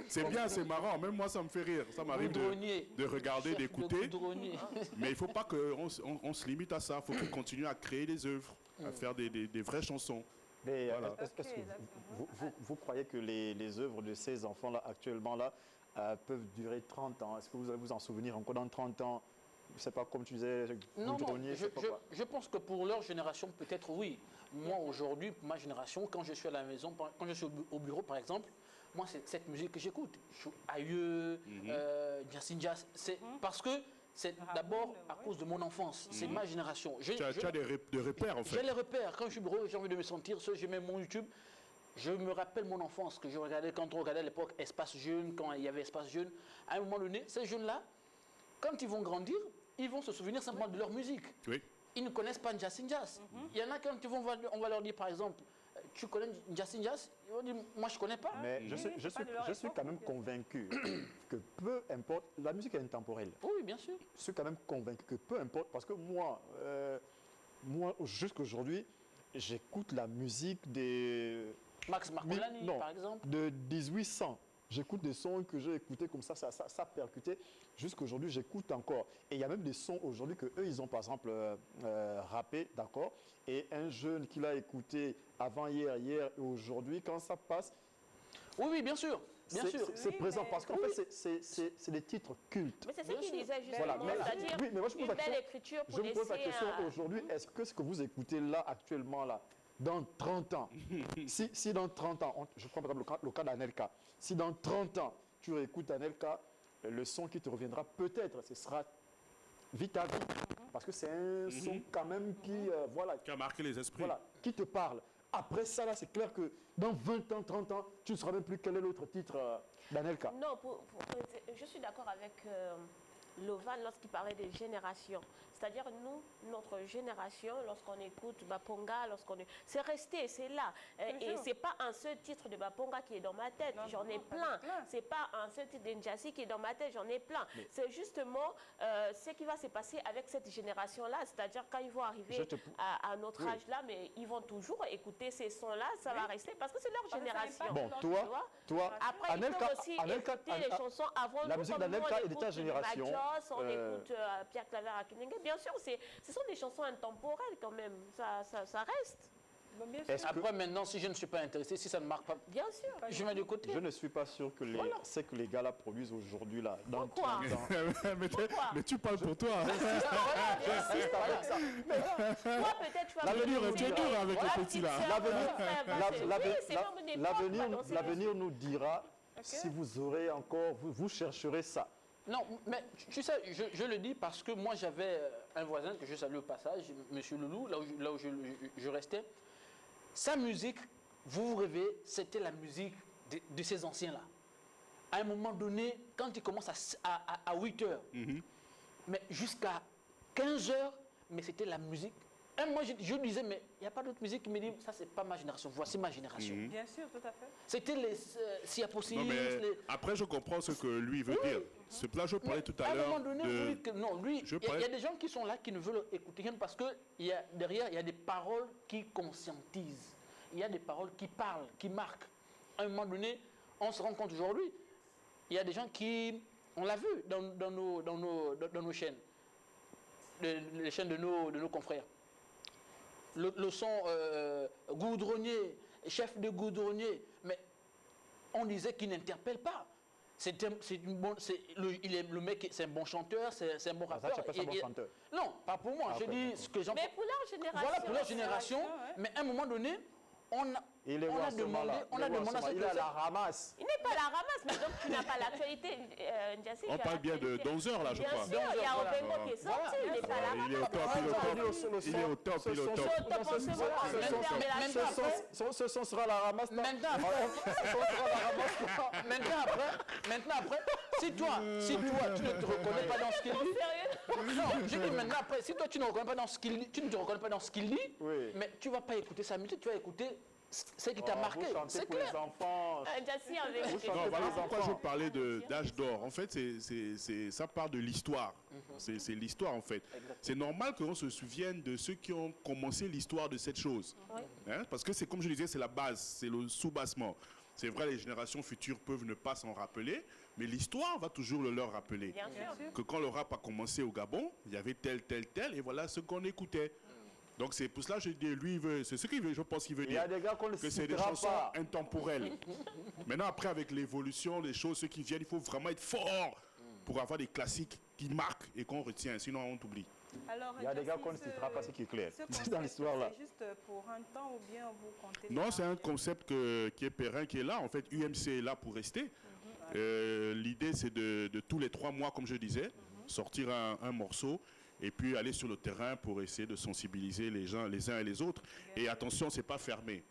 Speaker 6: C'est bien, c'est marrant, même moi ça me fait rire. Ça m'arrive de regarder, d'écouter. Mais il ne faut pas qu'on se limite à ça. Il faut qu'on continue à créer des œuvres, à faire des vraies chansons.
Speaker 1: Mais est-ce que vous croyez que les œuvres de ces enfants-là, actuellement, là, peuvent durer 30 ans? Est-ce que vous allez vous en souvenir encore dans 30 ans? Je ne sais pas, comme tu disais,
Speaker 4: non, je pense que pour leur génération, peut-être oui. Moi, aujourd'hui, pour ma génération, quand je suis à la maison, quand je suis au bureau, par exemple, moi, c'est cette musique que j'écoute. Aïeux, Jazz, c'est parce que c'est d'abord à cause de mon enfance. C'est ma génération.
Speaker 6: Tu as des repères, en fait.
Speaker 4: J'ai les repères. Quand je suis au bureau, j'ai envie de me sentir, je mets mon YouTube. Je me rappelle mon enfance, que je regardais quand on regardait à l'époque Espace Jeune, quand il y avait Espace Jeune. À un moment donné, ces jeunes-là, quand ils vont grandir, ils vont se souvenir simplement de leur musique.
Speaker 6: Oui.
Speaker 4: Ils ne connaissent pas Njassi Njaz. Il y en a quand on va leur dire, par exemple, tu connais Njassi Njaz? Ils vont dire, moi je ne connais pas.
Speaker 1: Mais je suis quand même convaincu que peu importe, la musique est intemporelle.
Speaker 4: Oui, bien sûr.
Speaker 1: Je suis quand même convaincu que peu importe, parce que moi jusqu'aujourd'hui, j'écoute la musique des...
Speaker 4: Max Marcolani, par exemple.
Speaker 1: De 1800. J'écoute des sons que j'ai écoutés comme ça percutait. Jusqu'aujourd'hui, j'écoute encore. Et il y a même des sons aujourd'hui que eux, ils ont par exemple rappé, d'accord. Et un jeune qui l'a écouté avant hier et aujourd'hui, quand ça passe...
Speaker 4: Oui, bien sûr. Bien sûr.
Speaker 1: C'est présent parce qu'en fait, c'est des titres cultes.
Speaker 3: Mais c'est ce qu'il disait justement.
Speaker 1: Voilà.
Speaker 3: C'est-à-dire
Speaker 1: mais moi, je me pose la question
Speaker 3: un...
Speaker 1: aujourd'hui, est-ce que ce que vous écoutez là, actuellement, là, dans 30 ans, si dans 30 ans, je prends par exemple le cas d'Anelka, si dans 30 ans, tu réécoutes Anelka, le son qui te reviendra peut-être, ce sera vis ta vie. Parce que c'est un son quand même qui, voilà,
Speaker 6: qui a marqué les esprits.
Speaker 1: Voilà, qui te parle. Après ça, là, c'est clair que dans 20 ans, 30 ans, tu ne sauras même plus quel est l'autre titre d'Anelka.
Speaker 3: Non, je suis d'accord avec Lovan lorsqu'il parlait des générations. C'est-à-dire, nous, notre génération, lorsqu'on écoute Baponga, c'est resté, c'est là. Et ce n'est pas un seul titre de Baponga qui est dans ma tête, j'en ai plein. Ce n'est pas un seul titre d'Njassi qui est dans ma tête, j'en ai plein. C'est justement ce qui va se passer avec cette génération-là. C'est-à-dire, quand ils vont arriver à notre âge-là, mais ils vont toujours écouter ces sons-là, ça va rester parce que c'est leur génération.
Speaker 1: Bon, toi,
Speaker 3: après,
Speaker 1: Anelka,
Speaker 3: ils peuvent aussi écouter les chansons avant
Speaker 1: la musique d'Anelka est de ta génération.
Speaker 3: On écoute Pierre Claver à Kinenge. Bien sûr, ce sont des chansons intemporelles quand même. Ça reste.
Speaker 4: Après, maintenant, si je ne suis pas intéressé, si ça ne marque pas,
Speaker 3: bien sûr,
Speaker 4: je mets de côté.
Speaker 1: Je ne suis pas sûr que ce que les gars là produisent aujourd'hui là.
Speaker 3: Pourquoi?
Speaker 6: Mais tu parles pour toi.
Speaker 3: J'insiste avec ça. Toi, peut-être tu vas
Speaker 6: l'avenir est dur avec le petit là.
Speaker 1: L'avenir nous dira si vous aurez encore, vous chercherez ça.
Speaker 4: Non, mais tu sais, je le dis parce que moi j'avais un voisin que je salue au passage, M. Loulou, là où je restais. Sa musique, vous rêvez, c'était la musique de ces anciens-là. À un moment donné, quand il commence à 8 heures, mais jusqu'à 15 heures, mais c'était la musique. Et moi, je disais, mais il n'y a pas d'autre musique qui me dit, ça, c'est pas ma génération, voici ma génération.
Speaker 2: Bien sûr, tout à fait.
Speaker 4: C'était les Siaposis.
Speaker 6: Après, je comprends ce que lui veut dire. Ce plat, je parlais tout à l'heure.
Speaker 4: À un moment donné, il y a des gens qui sont là qui ne veulent écouter rien parce que derrière, il y a des paroles qui conscientisent. Il y a des paroles qui parlent, qui marquent. À un moment donné, on se rend compte aujourd'hui, il y a des gens qui, on l'a vu dans nos chaînes, les chaînes de nos confrères. Le son goudronnier, chef de goudronnier, mais on disait qu'il n'interpelle pas. Le mec, c'est un bon chanteur, c'est un bon rappeur.
Speaker 1: Ça, un bon chanteur.
Speaker 4: Non, pas pour moi. Je dis ce que j'en.
Speaker 3: Mais pour leur génération.
Speaker 4: Voilà, pour leur génération. Mais à un moment donné, on a demandé à ce que
Speaker 1: il a la ramasse.
Speaker 3: Il n'est pas la ramasse, mais donc tu n'as pas l'actualité.
Speaker 6: On parle bien de 11 heures là, je crois.
Speaker 3: Bien sûr, il y a Obengo qui est sorti, il n'est pas la ramasse.
Speaker 6: Il est au top.
Speaker 1: Ce son sera la ramasse.
Speaker 4: Maintenant après, si toi, tu ne te reconnais pas dans ce qu'il dit. Non, je dis maintenant après, si toi tu ne reconnais pas dans ce qu'il dit, tu ne te reconnais pas dans ce qu'il dit, mais tu ne vas pas écouter sa musique, tu vas écouter ce qui t'a marqué. C'est clair.
Speaker 1: Les enfants.
Speaker 6: Voilà pourquoi je parlais d'âge d'or. En fait, ça part de l'histoire. C'est l'histoire en fait. C'est normal qu'on se souvienne de ceux qui ont commencé l'histoire de cette chose. Parce que c'est comme je disais, c'est la base, c'est le sous-bassement. C'est vrai, les générations futures peuvent ne pas s'en rappeler, mais l'histoire va toujours le leur rappeler.
Speaker 3: Bien sûr.
Speaker 6: Que quand le rap a commencé au Gabon, il y avait tel, et voilà ce qu'on écoutait. Donc c'est pour cela que je dis, lui, c'est ce qu'il veut, je pense qu'il veut dire.
Speaker 1: Il y a des gars qu'on ne
Speaker 6: que c'est des chansons intemporelles. Maintenant, après, avec l'évolution, les choses, ceux qui viennent, il faut vraiment être fort pour avoir des classiques qui marquent et qu'on retient, sinon on t'oublie.
Speaker 2: Alors,
Speaker 1: il y a des gars qu'on ne citera pas, ce qui est clair. C'est dans l'histoire là.
Speaker 2: C'est juste pour un temps ou bien vous comptez?
Speaker 6: Non, c'est un concept qui est périn, qui est là. En fait, UMC est là pour rester. L'idée, c'est de tous les 3 mois, comme je disais, sortir un morceau et puis aller sur le terrain pour essayer de sensibiliser les uns et les autres. Et attention, c'est pas fermé.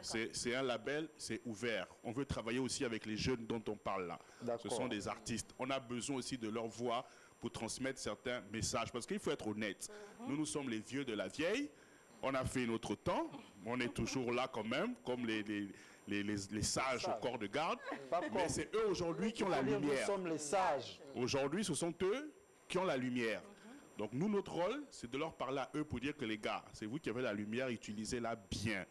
Speaker 6: C'est un label, c'est ouvert. On veut travailler aussi avec les jeunes dont on parle là. Ce sont des artistes. On a besoin aussi de leur voix pour transmettre certains messages. Parce qu'il faut être honnête. Nous sommes les vieux de la vieille. On a fait notre temps. On est toujours là quand même, comme les sages au corps de garde. Mais c'est eux aujourd'hui qui ont la lumière.
Speaker 1: Nous sommes les sages.
Speaker 6: Aujourd'hui, ce sont eux qui ont la lumière. Donc nous, notre rôle, c'est de leur parler à eux pour dire que les gars, c'est vous qui avez la lumière, utilisez-la bien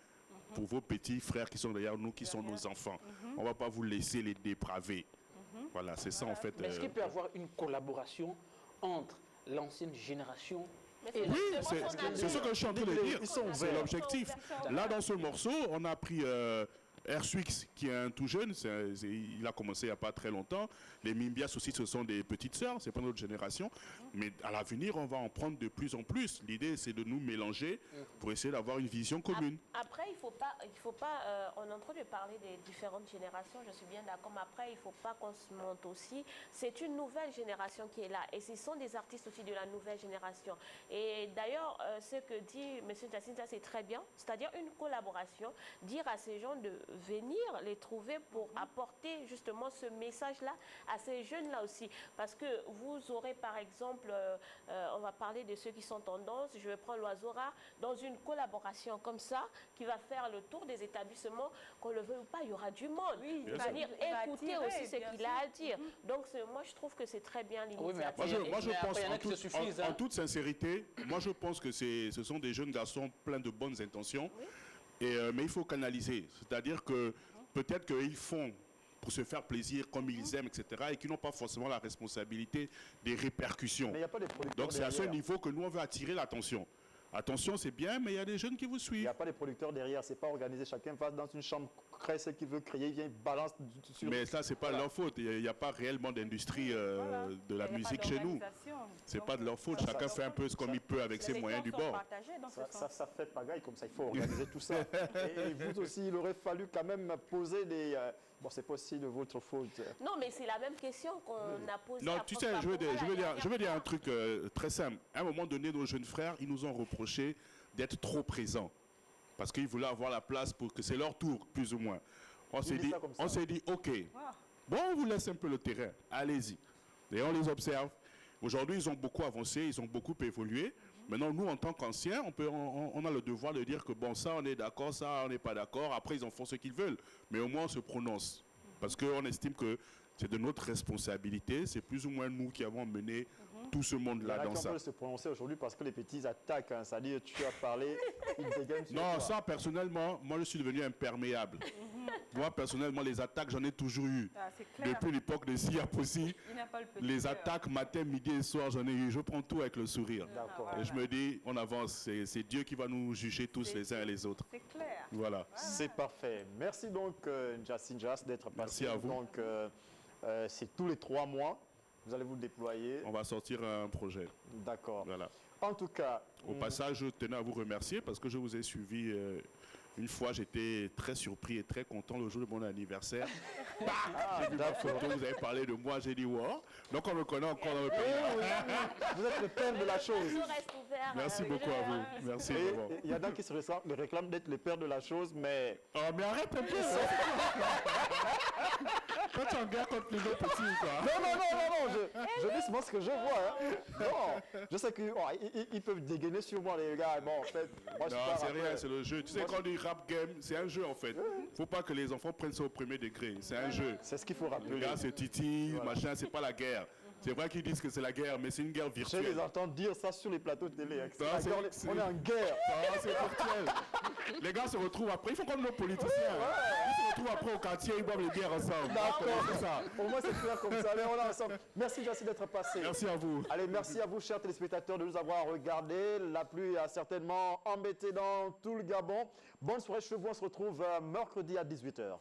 Speaker 6: pour vos petits frères qui sont derrière nous, qui sont nos enfants. On ne va pas vous laisser les dépraver. Voilà, c'est ça en fait.
Speaker 4: Mais est-ce qu'il peut y avoir une collaboration entre l'ancienne génération et
Speaker 6: oui, c'est ce que je suis en train de dire. C'est l'objectif. Là, dans ce morceau, on a pris Airswix, qui est un tout jeune, il a commencé il n'y a pas très longtemps. Les Mimbias aussi, ce sont des petites sœurs, c'est pas notre génération. Mais à l'avenir, on va en prendre de plus en plus. L'idée, c'est de nous mélanger pour essayer d'avoir une vision commune.
Speaker 3: Après, il faut pas on est en train de parler des différentes générations, je suis bien d'accord, mais après, il ne faut pas qu'on se monte aussi. C'est une nouvelle génération qui est là, et ce sont des artistes aussi de la nouvelle génération. Et d'ailleurs, ce que dit M. Jacinta, c'est très bien, c'est-à-dire une collaboration, dire à ces gens de venir les trouver pour apporter justement ce message-là à ces jeunes-là aussi. Parce que vous aurez par exemple, on va parler de ceux qui sont tendance, je vais prendre l'oiseau rare, dans une collaboration comme ça, qui va faire le tour des établissements, qu'on le veuille ou pas, il y aura du monde. Oui, il va venir écouter aussi ce qu'il a à dire. Donc moi je trouve que c'est très bien l'initiative.
Speaker 6: Moi je pense, en toute sincérité, moi je pense que ce sont des jeunes garçons pleins de bonnes intentions, mais il faut canaliser. C'est-à-dire que peut-être qu'ils font pour se faire plaisir comme ils aiment, etc. et qui n'ont pas forcément la responsabilité des répercussions.
Speaker 1: Mais il n'y a pas de producteurs.
Speaker 6: Donc c'est à ce niveau que nous on veut attirer l'attention. Attention, c'est bien, mais il y a des jeunes qui vous suivent.
Speaker 1: Il n'y a pas de producteurs derrière, c'est pas organisé. Chacun va dans une chambre, crée ce qu'il veut créer, il vient, balance sur...
Speaker 6: Mais ça, c'est pas leur faute. Il n'y a pas réellement d'industrie de la musique chez nous. C'est pas de leur faute. Chacun fait un peu comme il peut avec ses moyens du bord.
Speaker 1: Ça fait pagaille comme ça, il faut organiser tout ça. Et vous aussi, il aurait fallu quand même poser des... Bon, c'est pas aussi de votre faute.
Speaker 3: Non, mais c'est la même question qu'on a posée.
Speaker 6: Non, tu sais, je veux dire un truc très simple. À un moment donné, nos jeunes frères, ils nous ont reproché d'être trop présents. Parce qu'ils voulaient avoir la place pour que c'est leur tour, plus ou moins. On s'est dit, OK, bon, on vous laisse un peu le terrain, allez-y. Et on les observe. Aujourd'hui, ils ont beaucoup avancé, ils ont beaucoup évolué. Maintenant, nous, en tant qu'anciens, on a le devoir de dire que bon, ça, on est d'accord, ça, on n'est pas d'accord. Après, ils en font ce qu'ils veulent. Mais au moins, on se prononce. Parce qu'on estime que c'est de notre responsabilité. C'est plus ou moins nous qui avons mené tout ce monde-là dans ça.
Speaker 1: On peut se prononcer aujourd'hui parce que les petits attaquent. Hein. C'est-à-dire, tu as parlé, ils dégainent sur
Speaker 6: Non,
Speaker 1: toi.
Speaker 6: ça, personnellement, moi, je suis devenu imperméable. Moi, personnellement, les attaques, j'en ai toujours eu. Depuis l'époque de Siapossi, les attaques matin, midi et soir, j'en ai eu. Je prends tout avec le sourire. Et je me dis, on avance. C'est Dieu qui va nous juger tous les uns et les autres.
Speaker 2: C'est clair.
Speaker 6: Voilà.
Speaker 1: C'est parfait. Merci donc, Jacinta, d'être passé.
Speaker 6: Merci à vous.
Speaker 1: Donc, c'est tous les 3 mois. Vous allez vous déployer.
Speaker 6: On va sortir un projet.
Speaker 1: D'accord.
Speaker 6: Voilà.
Speaker 1: En tout cas...
Speaker 6: Au passage, je tenais à vous remercier parce que je vous ai suivi une fois. J'étais très surpris et très content le jour de mon anniversaire. J'ai vu la photo, vous avez parlé de moi, j'ai dit wow. Donc on me connaît encore dans le pays.
Speaker 1: Vous êtes le père de la chose.
Speaker 6: Merci beaucoup à vous. Merci.
Speaker 1: Il y en a qui se réclament d'être le père de la chose, mais...
Speaker 6: Oh, mais arrête un peu ça. Toi, tu en guerre contre les autres petits, quoi.
Speaker 1: Non, je dis seulement ce que je vois. Hein. Non, je sais qu'ils peuvent dégainer sur moi, les gars. Bon, en fait, moi,
Speaker 6: non, c'est rien, c'est le jeu. Tu sais, quand on dit rap game, c'est un jeu, en fait. Faut pas que les enfants prennent ça au premier degré. C'est un jeu.
Speaker 1: C'est ce qu'il faut rappeler.
Speaker 6: Le gars, c'est Titi, machin, c'est pas la guerre. C'est vrai qu'ils disent que c'est la guerre, mais c'est une guerre virtuelle.
Speaker 1: Je les entends dire ça sur les plateaux de télé.
Speaker 6: Non,
Speaker 1: on est en guerre.
Speaker 6: C'est virtuel. Les gars se retrouvent après. Ils font comme nos politiciens. Ils se retrouvent après au quartier, ils boivent les bières ensemble.
Speaker 1: D'accord, c'est ça. Au moins, c'est clair comme ça. Allez, on est ensemble. Merci, Jassi, d'être passé.
Speaker 6: Merci à vous.
Speaker 1: Allez, merci à vous, chers téléspectateurs, de nous avoir regardés. La pluie a certainement embêté dans tout le Gabon. Bonne soirée chez vous. On se retrouve mercredi à 18 h.